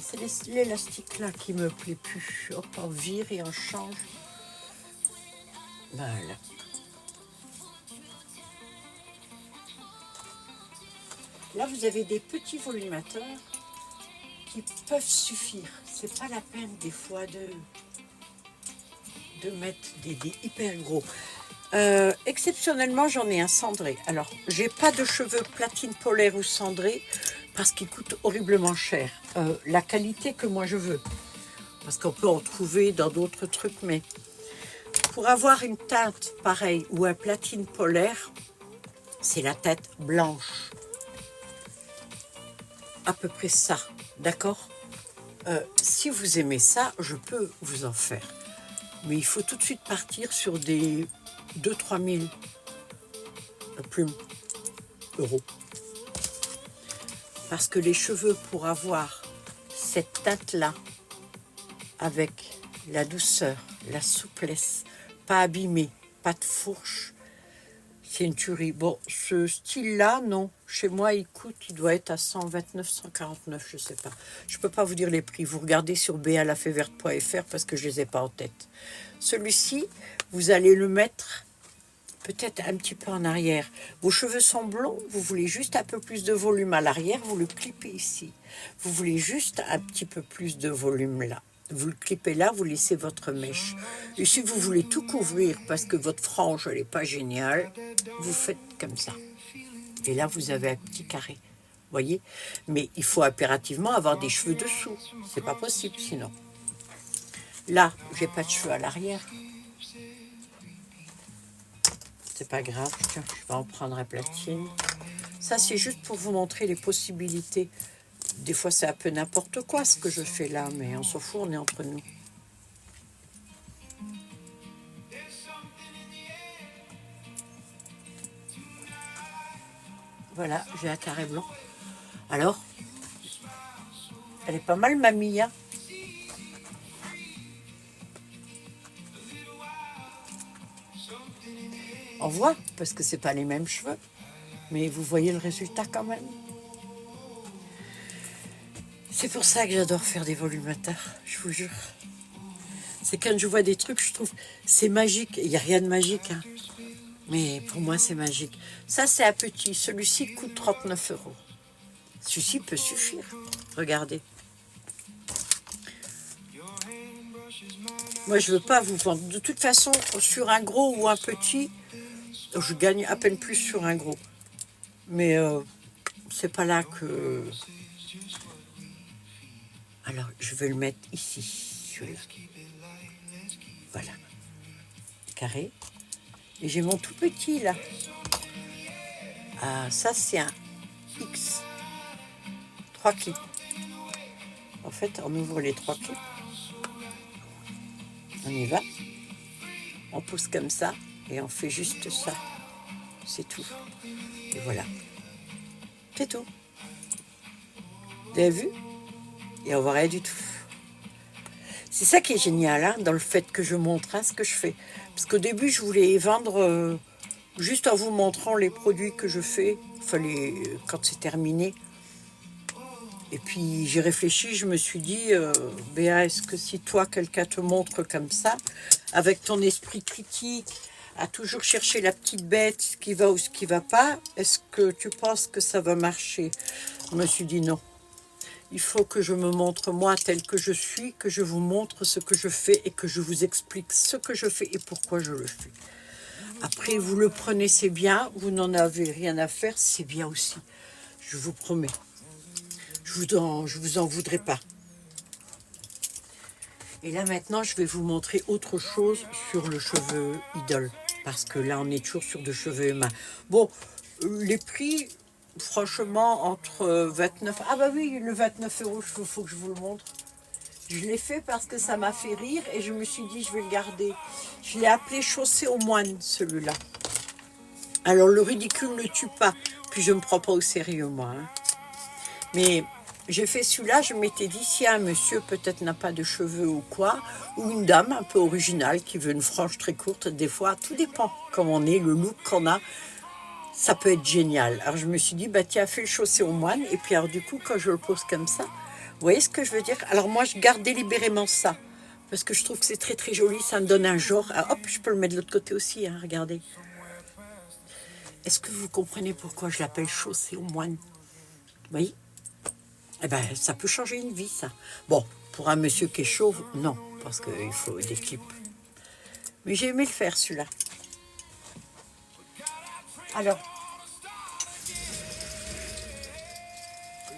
C'est l'élastique là qui me plaît plus. Hop, on vire et on change. Voilà. Là, vous avez des petits volumateurs qui peuvent suffire. C'est pas la peine des fois de mettre des hyper gros. Exceptionnellement, j'en ai un cendré. Alors, j'ai pas de cheveux platine polaire ou cendré parce qu'ils coûtent horriblement cher. La qualité que moi je veux. Parce qu'on peut en trouver dans d'autres trucs, mais pour avoir une teinte pareille ou un platine polaire, c'est la tête blanche. À peu près ça. D'accord? Si vous aimez ça, je peux vous en faire. Mais il faut tout de suite partir sur des 2-3 000 plumes euros. Parce que les cheveux, pour avoir cette teinte-là, avec la douceur, la souplesse, pas abîmé, pas de fourche, c'est une tuerie. Bon, ce style-là, non. Chez moi, il doit être à 129, 149, je ne sais pas. Je ne peux pas vous dire les prix. Vous regardez sur balafayverte.fr parce que je ne les ai pas en tête. Celui-ci, vous allez le mettre peut-être un petit peu en arrière. Vos cheveux sont blonds, vous voulez juste un peu plus de volume à l'arrière, vous le clipez ici. Vous voulez juste un petit peu plus de volume là. Vous le clipez là, vous laissez votre mèche. Et si vous voulez tout couvrir parce que votre frange, elle n'est pas géniale, vous faites comme ça. Et là, vous avez un petit carré. Voyez? Mais il faut impérativement avoir des cheveux dessous. C'est pas possible sinon. Là, j'ai pas de cheveux à l'arrière. C'est pas grave. Tiens, je vais en prendre un platine. Ça, c'est juste pour vous montrer les possibilités. Des fois, c'est un peu n'importe quoi ce que je fais là, mais on s'en fout, on est entre nous. Voilà, j'ai un carré blanc. Alors, elle est pas mal, mamie, hein? On voit, parce que c'est pas les mêmes cheveux. Mais vous voyez le résultat quand même. C'est pour ça que j'adore faire des volumateurs, je vous jure. C'est quand je vois des trucs, je trouve, c'est magique. Il n'y a rien de magique, hein. Mais pour moi, c'est magique. Ça, c'est un petit. Celui-ci coûte 39 €. Celui-ci peut suffire. Regardez. Moi, je ne veux pas vous vendre. De toute façon, sur un gros ou un petit, je gagne à peine plus sur un gros. Mais c'est pas là que... Alors, je vais le mettre ici, celui-là. Voilà. Carré. Et j'ai mon tout petit, là. Ah, ça, c'est un X. 3 clips. En fait, on ouvre les 3 clips. On y va. On pousse comme ça. Et on fait juste ça. C'est tout. Et voilà. C'est tout. Vous avez vu? Et on voit rien du tout. C'est ça qui est génial, hein, dans le fait que je montre ce que je fais. Parce qu'au début, je voulais vendre juste en vous montrant les produits que je fais, enfin, quand c'est terminé. Et puis j'ai réfléchi, je me suis dit, Béa, est-ce que si toi, quelqu'un te montre comme ça, avec ton esprit critique, à toujours chercher la petite bête, ce qui va ou ce qui va pas, est-ce que tu penses que ça va marcher? Je me suis dit non. Il faut que je me montre moi tel que je suis, que je vous montre ce que je fais et que je vous explique ce que je fais et pourquoi je le fais. Après, vous le prenez, c'est bien. Vous n'en avez rien à faire, c'est bien aussi. Je vous promets. Je vous en voudrais pas. Et là, maintenant, je vais vous montrer autre chose sur le cheveu idole. Parce que là, on est toujours sur de cheveux humains. Bon, les prix... Franchement, entre 29... Ah bah oui, le 29 €, il faut que je vous le montre. Je l'ai fait parce que ça m'a fait rire et je me suis dit, je vais le garder. Je l'ai appelé chaussée aux moines, celui-là. Alors, le ridicule ne tue pas. Puis, je ne me prends pas au sérieux, moi. Hein. Mais j'ai fait celui-là, je m'étais dit, si un monsieur peut-être n'a pas de cheveux ou quoi, ou une dame un peu originale qui veut une frange très courte, des fois, tout dépend comment on est, le look qu'on a. Ça peut être génial. Alors je me suis dit, bah tiens, fais le chaussée aux moines. Et puis alors du coup, quand je le pose comme ça, vous voyez ce que je veux dire? Alors moi, je garde délibérément ça. Parce que je trouve que c'est très très joli. Ça me donne un genre. Ah, hop, je peux le mettre de l'autre côté aussi, hein, regardez. Est-ce que vous comprenez pourquoi je l'appelle chaussée aux moines? Vous voyez? Eh ben, ça peut changer une vie, ça. Bon, pour un monsieur qui est chauve, non. Parce qu'il faut des clips. Mais j'ai aimé le faire, celui-là. Alors,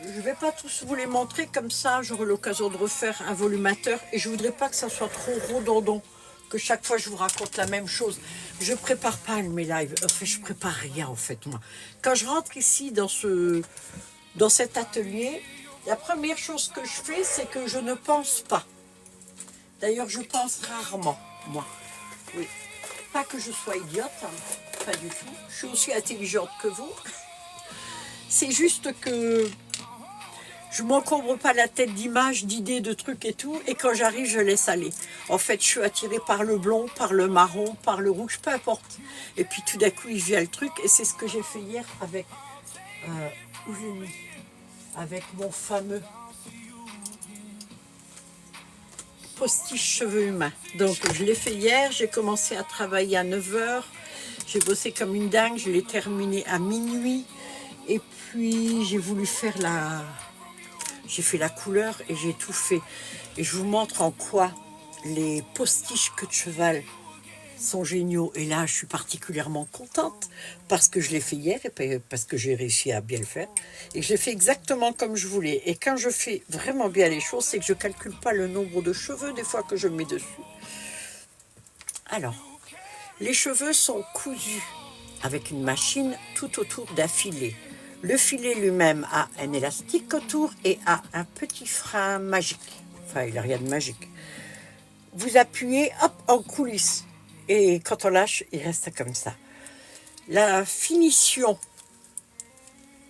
je ne vais pas tous vous les montrer comme ça, j'aurai l'occasion de refaire un volumateur et je ne voudrais pas que ça soit trop redondant, que chaque fois je vous raconte la même chose. Je ne prépare pas mes lives, enfin je ne prépare rien en fait moi. Quand je rentre ici dans cet atelier, la première chose que je fais, c'est que je ne pense pas. D'ailleurs, je pense rarement, moi. Oui. Pas que je sois idiote, hein, pas du tout. Je suis aussi intelligente que vous. C'est juste que je ne m'encombre pas la tête d'images, d'idées, de trucs et tout. Et quand j'arrive, je laisse aller. En fait, je suis attirée par le blond, par le marron, par le rouge, peu importe. Et puis tout d'un coup, il vient le truc. Et c'est ce que j'ai fait hier avec... où j'ai mis? Avec mon fameux postiche cheveux humains. Donc, je l'ai fait hier. J'ai commencé à travailler à 9 h. J'ai bossé comme une dingue. Je l'ai terminé à minuit. Et puis, j'ai voulu faire la... J'ai fait la couleur et j'ai tout fait. Et je vous montre en quoi les postiches queue de cheval, sont géniaux. Et là, je suis particulièrement contente parce que je l'ai fait hier et parce que j'ai réussi à bien le faire. Et je l'ai fait exactement comme je voulais. Et quand je fais vraiment bien les choses, c'est que je ne calcule pas le nombre de cheveux des fois que je mets dessus. Alors, les cheveux sont cousus avec une machine tout autour d'un filet. Le filet lui-même a un élastique autour et a un petit frein magique. Enfin, il n'a rien de magique. Vous appuyez, hop, en coulisses. Et quand on lâche, il reste comme ça. La finition,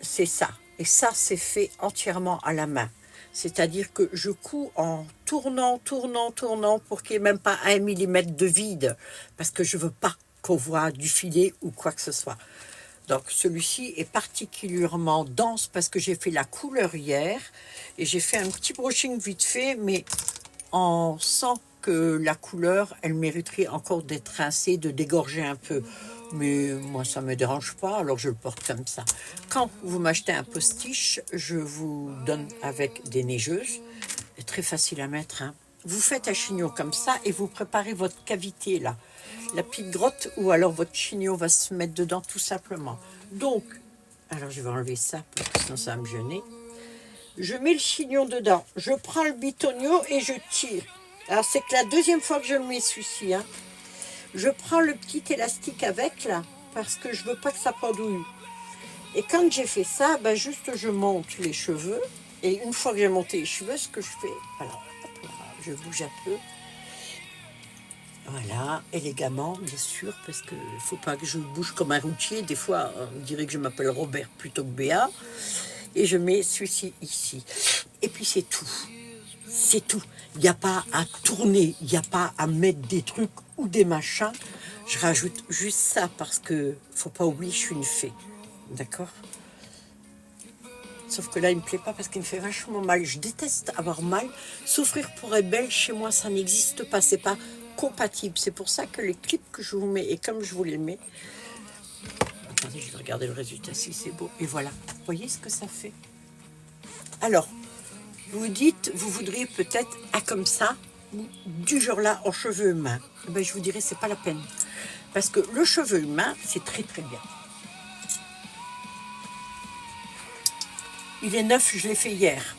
c'est ça. Et ça, c'est fait entièrement à la main. C'est-à-dire que je couds en tournant pour qu'il n'y ait même pas 1 millimètre de vide. Parce que je ne veux pas qu'on voit du filet ou quoi que ce soit. Donc celui-ci est particulièrement dense parce que j'ai fait la couleur hier. Et j'ai fait un petit brushing vite fait, mais on sent que la couleur, elle mériterait encore d'être rincée, de dégorger un peu. Mais moi, ça ne me dérange pas, alors je le porte comme ça. Quand vous m'achetez un postiche, je vous donne avec des neigeuses. C'est très facile à mettre, hein. Vous faites un chignon comme ça et vous préparez votre cavité là. La petite grotte ou alors votre chignon va se mettre dedans tout simplement. Donc, alors je vais enlever ça parce que sinon ça va me gêner. Je mets le chignon dedans, je prends le bitonio et je tire. Alors c'est que la deuxième fois que je le mets celui-ci, hein. Je prends le petit élastique avec là, parce que je veux pas que ça pendouille. Et quand j'ai fait ça, ben juste je monte les cheveux. Et une fois que j'ai monté les cheveux, ce que je fais, alors hop là, je bouge un peu. Voilà, élégamment, bien sûr, parce qu'il ne faut pas que je bouge comme un routier. Des fois, on dirait que je m'appelle Robert plutôt que Béa. Et je mets celui-ci ici. Et puis c'est tout. C'est tout. Il n'y a pas à tourner, il n'y a pas à mettre des trucs ou des machins. Je rajoute juste ça parce que faut pas oublier, je suis une fée. D'accord? Sauf que là, il me plaît pas parce qu'il me fait vachement mal. Je déteste avoir mal. Souffrir pour être belle, chez moi, ça n'existe pas. C'est pas compatible. C'est pour ça que les clips que je vous mets, et comme je vous les mets... Attendez, je vais regarder le résultat si c'est beau. Et voilà. Vous voyez ce que ça fait? Alors, vous dites, vous voudriez peut-être comme ça, du genre là, en cheveux humains. Ben, je vous dirais, c'est pas la peine. Parce que le cheveu humain, c'est très très bien. Il est neuf, je l'ai fait hier.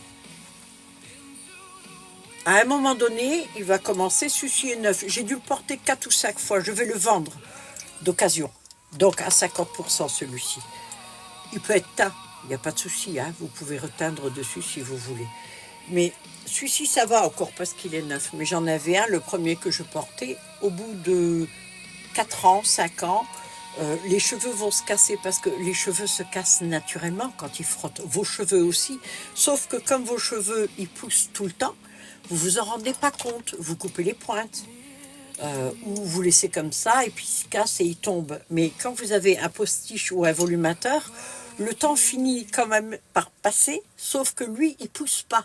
À un moment donné, il va commencer, celui-ci est neuf. J'ai dû le porter 4 ou 5 fois. Je vais le vendre d'occasion. Donc à 50% celui-ci. Il peut être teint, il n'y a pas de souci. Hein. Vous pouvez reteindre dessus si vous voulez. Mais celui-ci, ça va encore parce qu'il est neuf. Mais j'en avais un, le premier que je portais, au bout de 4 ans, 5 ans, les cheveux vont se casser parce que les cheveux se cassent naturellement quand ils frottent. Vos cheveux aussi. Sauf que comme vos cheveux, ils poussent tout le temps, vous vous en rendez pas compte. Vous coupez les pointes. Ou vous laissez comme ça et puis il se casse et il tombe. Mais quand vous avez un postiche ou un volumateur, le temps finit quand même par passer, sauf que lui, il pousse pas.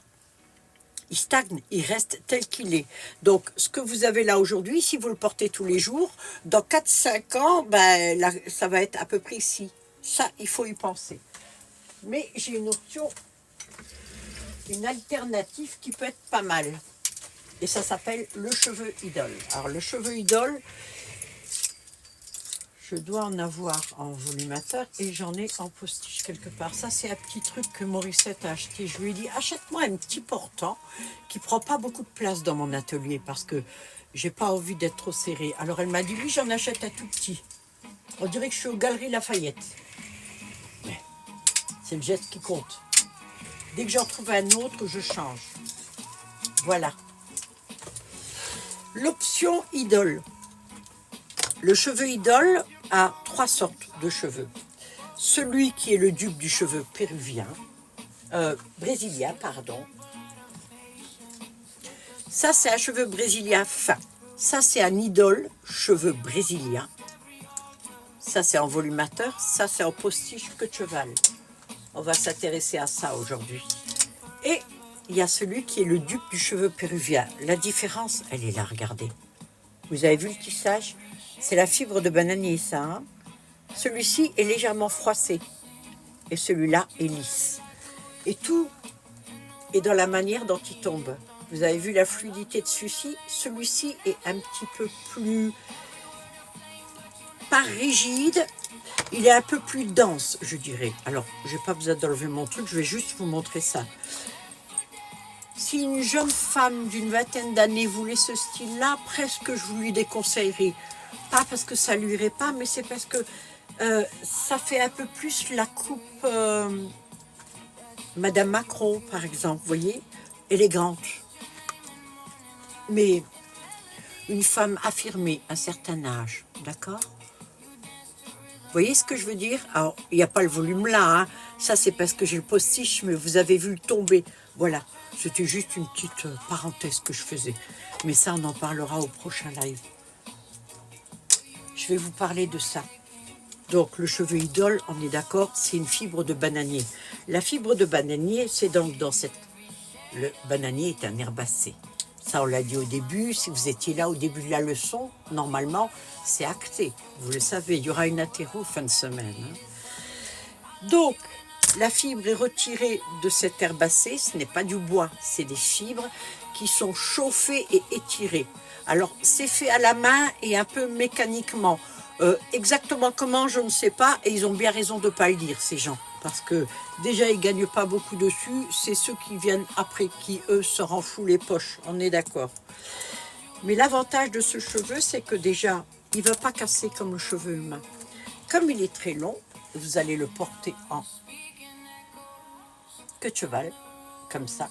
Il stagne, il reste tel qu'il est. Donc, ce que vous avez là aujourd'hui, si vous le portez tous les jours, dans 4-5 ans, ben, là, ça va être à peu près ici. Ça, il faut y penser. Mais j'ai une option, une alternative qui peut être pas mal. Et ça s'appelle le cheveu idole. Alors, le cheveu idole, je dois en avoir en volumateur et j'en ai en postiche quelque part. Ça, c'est un petit truc que Morissette a acheté. Je lui ai dit, achète-moi un petit portant qui ne prend pas beaucoup de place dans mon atelier parce que j'ai pas envie d'être trop serré. Alors, elle m'a dit, oui, j'en achète un tout petit. On dirait que je suis aux Galeries Lafayette. Mais c'est le geste qui compte. Dès que j'en trouve un autre, je change. Voilà. L'option idole. Le cheveu idole a 3 sortes de cheveux. Celui qui est le dupe du cheveu péruvien, brésilien, pardon. Ça, c'est un cheveu brésilien fin. Ça, c'est un idole cheveu brésilien. Ça, c'est en volumateur. Ça, c'est en postiche queue de cheval. On va s'intéresser à ça aujourd'hui. Et il y a celui qui est le dupe du cheveu péruvien. La différence, elle est là, regardez. Vous avez vu le tissage? C'est la fibre de bananier, ça. Hein. Celui-ci est légèrement froissé. Et celui-là est lisse. Et tout est dans la manière dont il tombe. Vous avez vu la fluidité de celui-ci? Celui-ci est un petit peu plus pas rigide, il est un peu plus dense, je dirais. Alors, je n'ai pas besoin d'enlever mon truc, je vais juste vous montrer ça. Si une jeune femme d'une vingtaine d'années voulait ce style-là, presque je vous lui déconseillerais. Pas parce que ça lui irait pas, mais c'est parce que ça fait un peu plus la coupe Madame Macron, par exemple, vous voyez, élégante. Mais une femme affirmée à un certain âge, d'accord? Vous voyez ce que je veux dire? Alors, il n'y a pas le volume là, hein. Ça c'est parce que j'ai le postiche, mais vous avez vu le tomber. Voilà, c'était juste une petite parenthèse que je faisais. Mais ça, on en parlera au prochain live. Je vais vous parler de ça. Donc, le cheveu idole, on est d'accord, c'est une fibre de bananier. La fibre de bananier, c'est donc dans cette... Le bananier est un herbacé. Ça, on l'a dit au début. Si vous étiez là au début de la leçon, normalement, c'est acté. Vous le savez, il y aura une athéro fin de semaine. Hein. Donc, la fibre est retirée de cet herbacé. Ce n'est pas du bois, c'est des fibres qui sont chauffées et étirées. Alors, c'est fait à la main et un peu mécaniquement. Exactement comment, je ne sais pas. Et ils ont bien raison de ne pas le dire, ces gens. Parce que déjà, ils ne gagnent pas beaucoup dessus. C'est ceux qui viennent après qui, eux, se renflouent les poches. On est d'accord. Mais l'avantage de ce cheveu, c'est que déjà, il ne va pas casser comme le cheveu humain. Comme il est très long, vous allez le porter en queue de cheval, comme ça.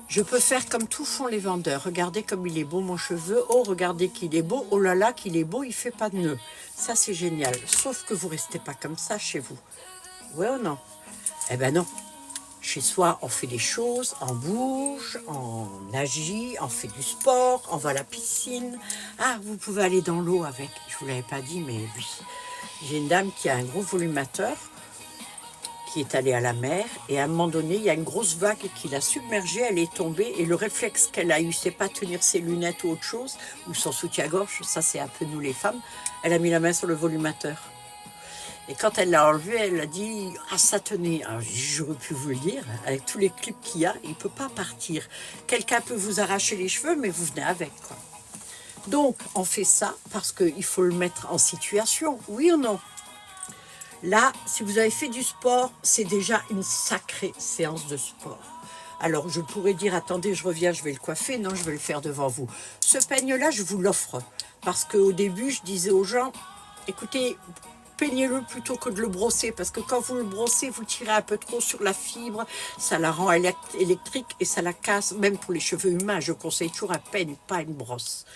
Je peux faire comme tout font les vendeurs. Regardez comme il est beau mon cheveu. Oh, regardez qu'il est beau. Oh là là, qu'il est beau, il fait pas de nœud. Ça, c'est génial. Sauf que vous restez pas comme ça chez vous. Ouais ou non? Eh ben non. Chez soi, on fait des choses, on bouge, on agit, on fait du sport, on va à la piscine. Ah, vous pouvez aller dans l'eau avec. Je vous l'avais pas dit, mais oui. J'ai une dame qui a un gros volumateur, qui est allée à la mer, et à un moment donné, il y a une grosse vague qui l'a submergée, elle est tombée, et le réflexe qu'elle a eu, c'est pas tenir ses lunettes ou autre chose, ou son soutien-gorge, ça c'est un peu nous les femmes, elle a mis la main sur le volumateur. Et quand elle l'a enlevé, elle a dit « Ah, ça tenait !» Alors, j'aurais pu vous le dire, avec tous les clips qu'il y a, il ne peut pas partir. Quelqu'un peut vous arracher les cheveux, mais vous venez avec, quoi. Donc, on fait ça parce qu'il faut le mettre en situation, oui ou non? Là, si vous avez fait du sport, c'est déjà une sacrée séance de sport. Alors, je pourrais dire, attendez, je reviens, je vais le coiffer. Non, je vais le faire devant vous. Ce peigne-là, je vous l'offre. Parce qu'au début, je disais aux gens, écoutez, peignez-le plutôt que de le brosser. Parce que quand vous le brossez, vous tirez un peu trop sur la fibre. Ça la rend électrique et ça la casse. Même pour les cheveux humains, je conseille toujours un peigne, pas une brosse.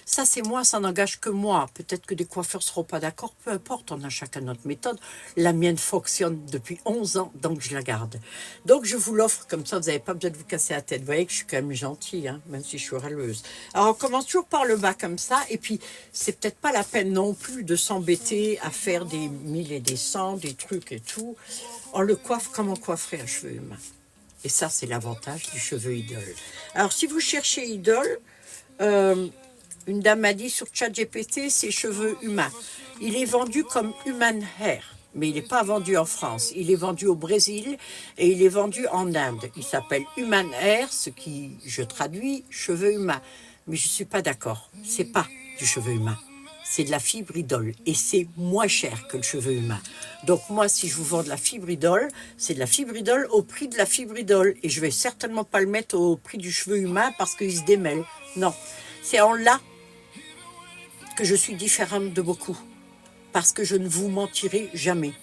Ça, c'est moi, ça n'engage que moi. Peut-être que des coiffeurs ne seront pas d'accord. Peu importe, on a chacun notre méthode. La mienne fonctionne depuis 11 ans, donc je la garde. Donc, je vous l'offre comme ça, vous n'avez pas besoin de vous casser la tête. Vous voyez que je suis quand même gentille, hein, même si je suis râleuse. Alors, on commence toujours par le bas comme ça. Et puis, c'est peut-être pas la peine non plus de s'embêter à faire des 1000 et des 100, des trucs et tout. On le coiffe comme on coifferait un cheveu humain. Et ça, c'est l'avantage du cheveu idole. Alors, si vous cherchez idole... une dame m'a dit sur ChatGPT, c'est cheveux humains. Il est vendu comme human hair, mais il n'est pas vendu en France. Il est vendu au Brésil et il est vendu en Inde. Il s'appelle human hair, ce qui, je traduis, cheveux humains. Mais je ne suis pas d'accord. C'est pas du cheveu humain. C'est de la fibre idole et c'est moins cher que le cheveu humain. Donc moi, si je vous vends de la fibre idole, c'est de la fibre idole au prix de la fibre idole. Et je vais certainement pas le mettre au prix du cheveu humain parce qu'il se démêle. Non, c'est en là que je suis différente de beaucoup, parce que je ne vous mentirai jamais,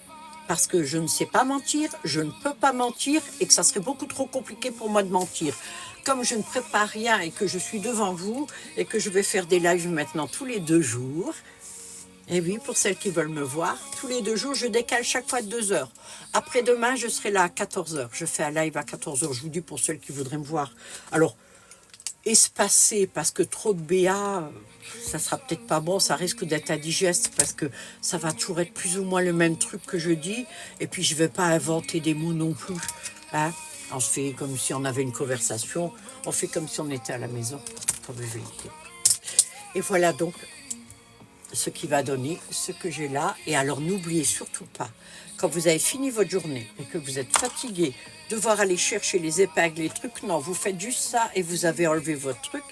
parce que je ne sais pas mentir, je ne peux pas mentir, et que ça serait beaucoup trop compliqué pour moi de mentir. Comme je ne prépare rien et que je suis devant vous, et que je vais faire des lives maintenant tous les 2 jours, et oui, pour celles qui veulent me voir, tous les 2 jours, je décale chaque fois de 2 heures. Après-demain, je serai là à 14 heures. Je fais un live à 14 heures, je vous dis pour celles qui voudraient me voir. Alors, espacé, parce que trop de BA, ça sera peut-être pas bon, ça risque d'être indigeste, parce que ça va toujours être plus ou moins le même truc que je dis, et puis je vais pas inventer des mots non plus, hein. On se fait comme si on avait une conversation, on fait comme si on était à la maison, comme je l'ai dit. Et voilà donc ce qui va donner ce que j'ai là. Et alors n'oubliez surtout pas, quand vous avez fini votre journée et que vous êtes fatigué, devoir aller chercher les épingles, les trucs, non, vous faites juste ça et vous avez enlevé votre truc.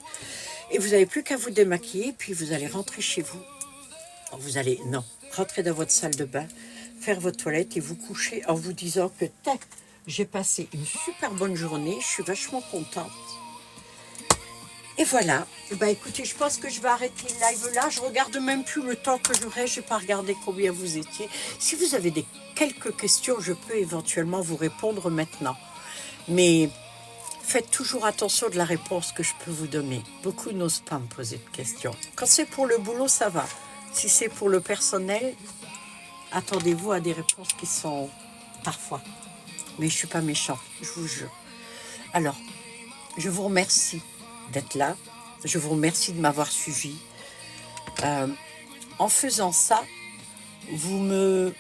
Et vous n'avez plus qu'à vous démaquiller, puis vous allez rentrer chez vous. Vous allez, non, rentrer dans votre salle de bain, faire votre toilette et vous coucher en vous disant que j'ai passé une super bonne journée, je suis vachement contente. Et voilà, écoutez, je pense que je vais arrêter le live là. Je regarde même plus le temps que j'aurai. Je n'ai pas regardé combien vous étiez. Si vous avez quelques questions, je peux éventuellement vous répondre maintenant. Mais faites toujours attention de la réponse que je peux vous donner. Beaucoup n'osent pas me poser de questions. Quand c'est pour le boulot, ça va. Si c'est pour le personnel, attendez-vous à des réponses qui sont parfois. Mais je ne suis pas méchante, je vous jure. Alors, je vous remercie d'être là. Je vous remercie de m'avoir suivi. En faisant ça, vous me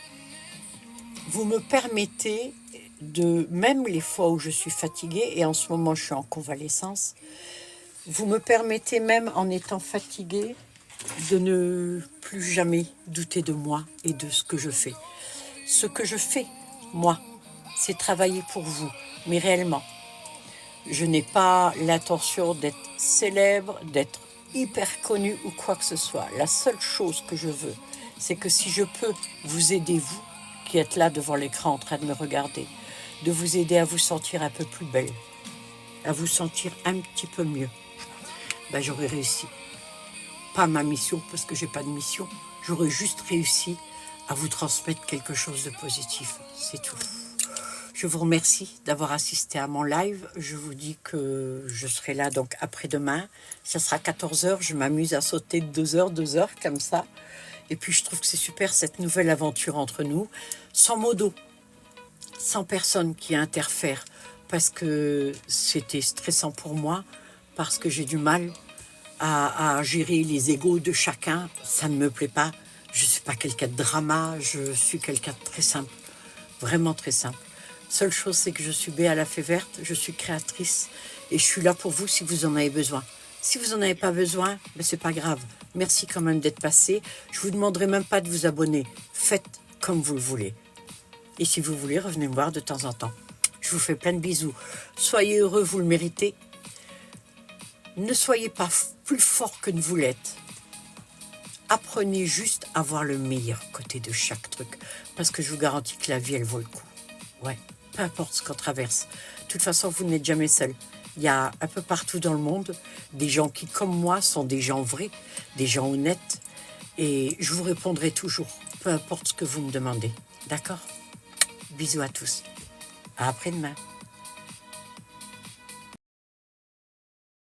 permettez de, même les fois où je suis fatiguée, et en ce moment je suis en convalescence, vous me permettez même en étant fatiguée de ne plus jamais douter de moi et de ce que je fais. Ce que je fais, moi, c'est travailler pour vous, mais réellement. Je n'ai pas l'intention d'être célèbre, d'être hyper connue ou quoi que ce soit. La seule chose que je veux, c'est que si je peux vous aider, vous, qui êtes là devant l'écran en train de me regarder, de vous aider à vous sentir un peu plus belle, à vous sentir un petit peu mieux, j'aurais réussi. Pas ma mission, parce que j'ai pas de mission. J'aurais juste réussi à vous transmettre quelque chose de positif. C'est tout. Je vous remercie d'avoir assisté à mon live. Je vous dis que je serai là donc après-demain. Ça sera 14h. Je m'amuse à sauter de 2 heures comme ça. Et puis je trouve que c'est super cette nouvelle aventure entre nous. Sans modo, sans personne qui interfère. Parce que c'était stressant pour moi. Parce que j'ai du mal à gérer les égos de chacun. Ça ne me plaît pas. Je ne suis pas quelqu'un de drama. Je suis quelqu'un de très simple. Vraiment très simple. Seule chose, c'est que je suis Béa la Fée Verte, je suis créatrice et je suis là pour vous si vous en avez besoin. Si vous n'en avez pas besoin, c'est pas grave. Merci quand même d'être passé. Je vous demanderai même pas de vous abonner. Faites comme vous le voulez. Et si vous voulez, revenez me voir de temps en temps. Je vous fais plein de bisous. Soyez heureux, vous le méritez. Ne soyez pas plus fort que vous l'êtes. Apprenez juste à voir le meilleur côté de chaque truc. Parce que je vous garantis que la vie, elle vaut le coup. Ouais. Peu importe ce qu'on traverse. De toute façon, vous n'êtes jamais seul. Il y a un peu partout dans le monde des gens qui, comme moi, sont des gens vrais, des gens honnêtes. Et je vous répondrai toujours, peu importe ce que vous me demandez. D'accord ? Bisous à tous. À après-demain.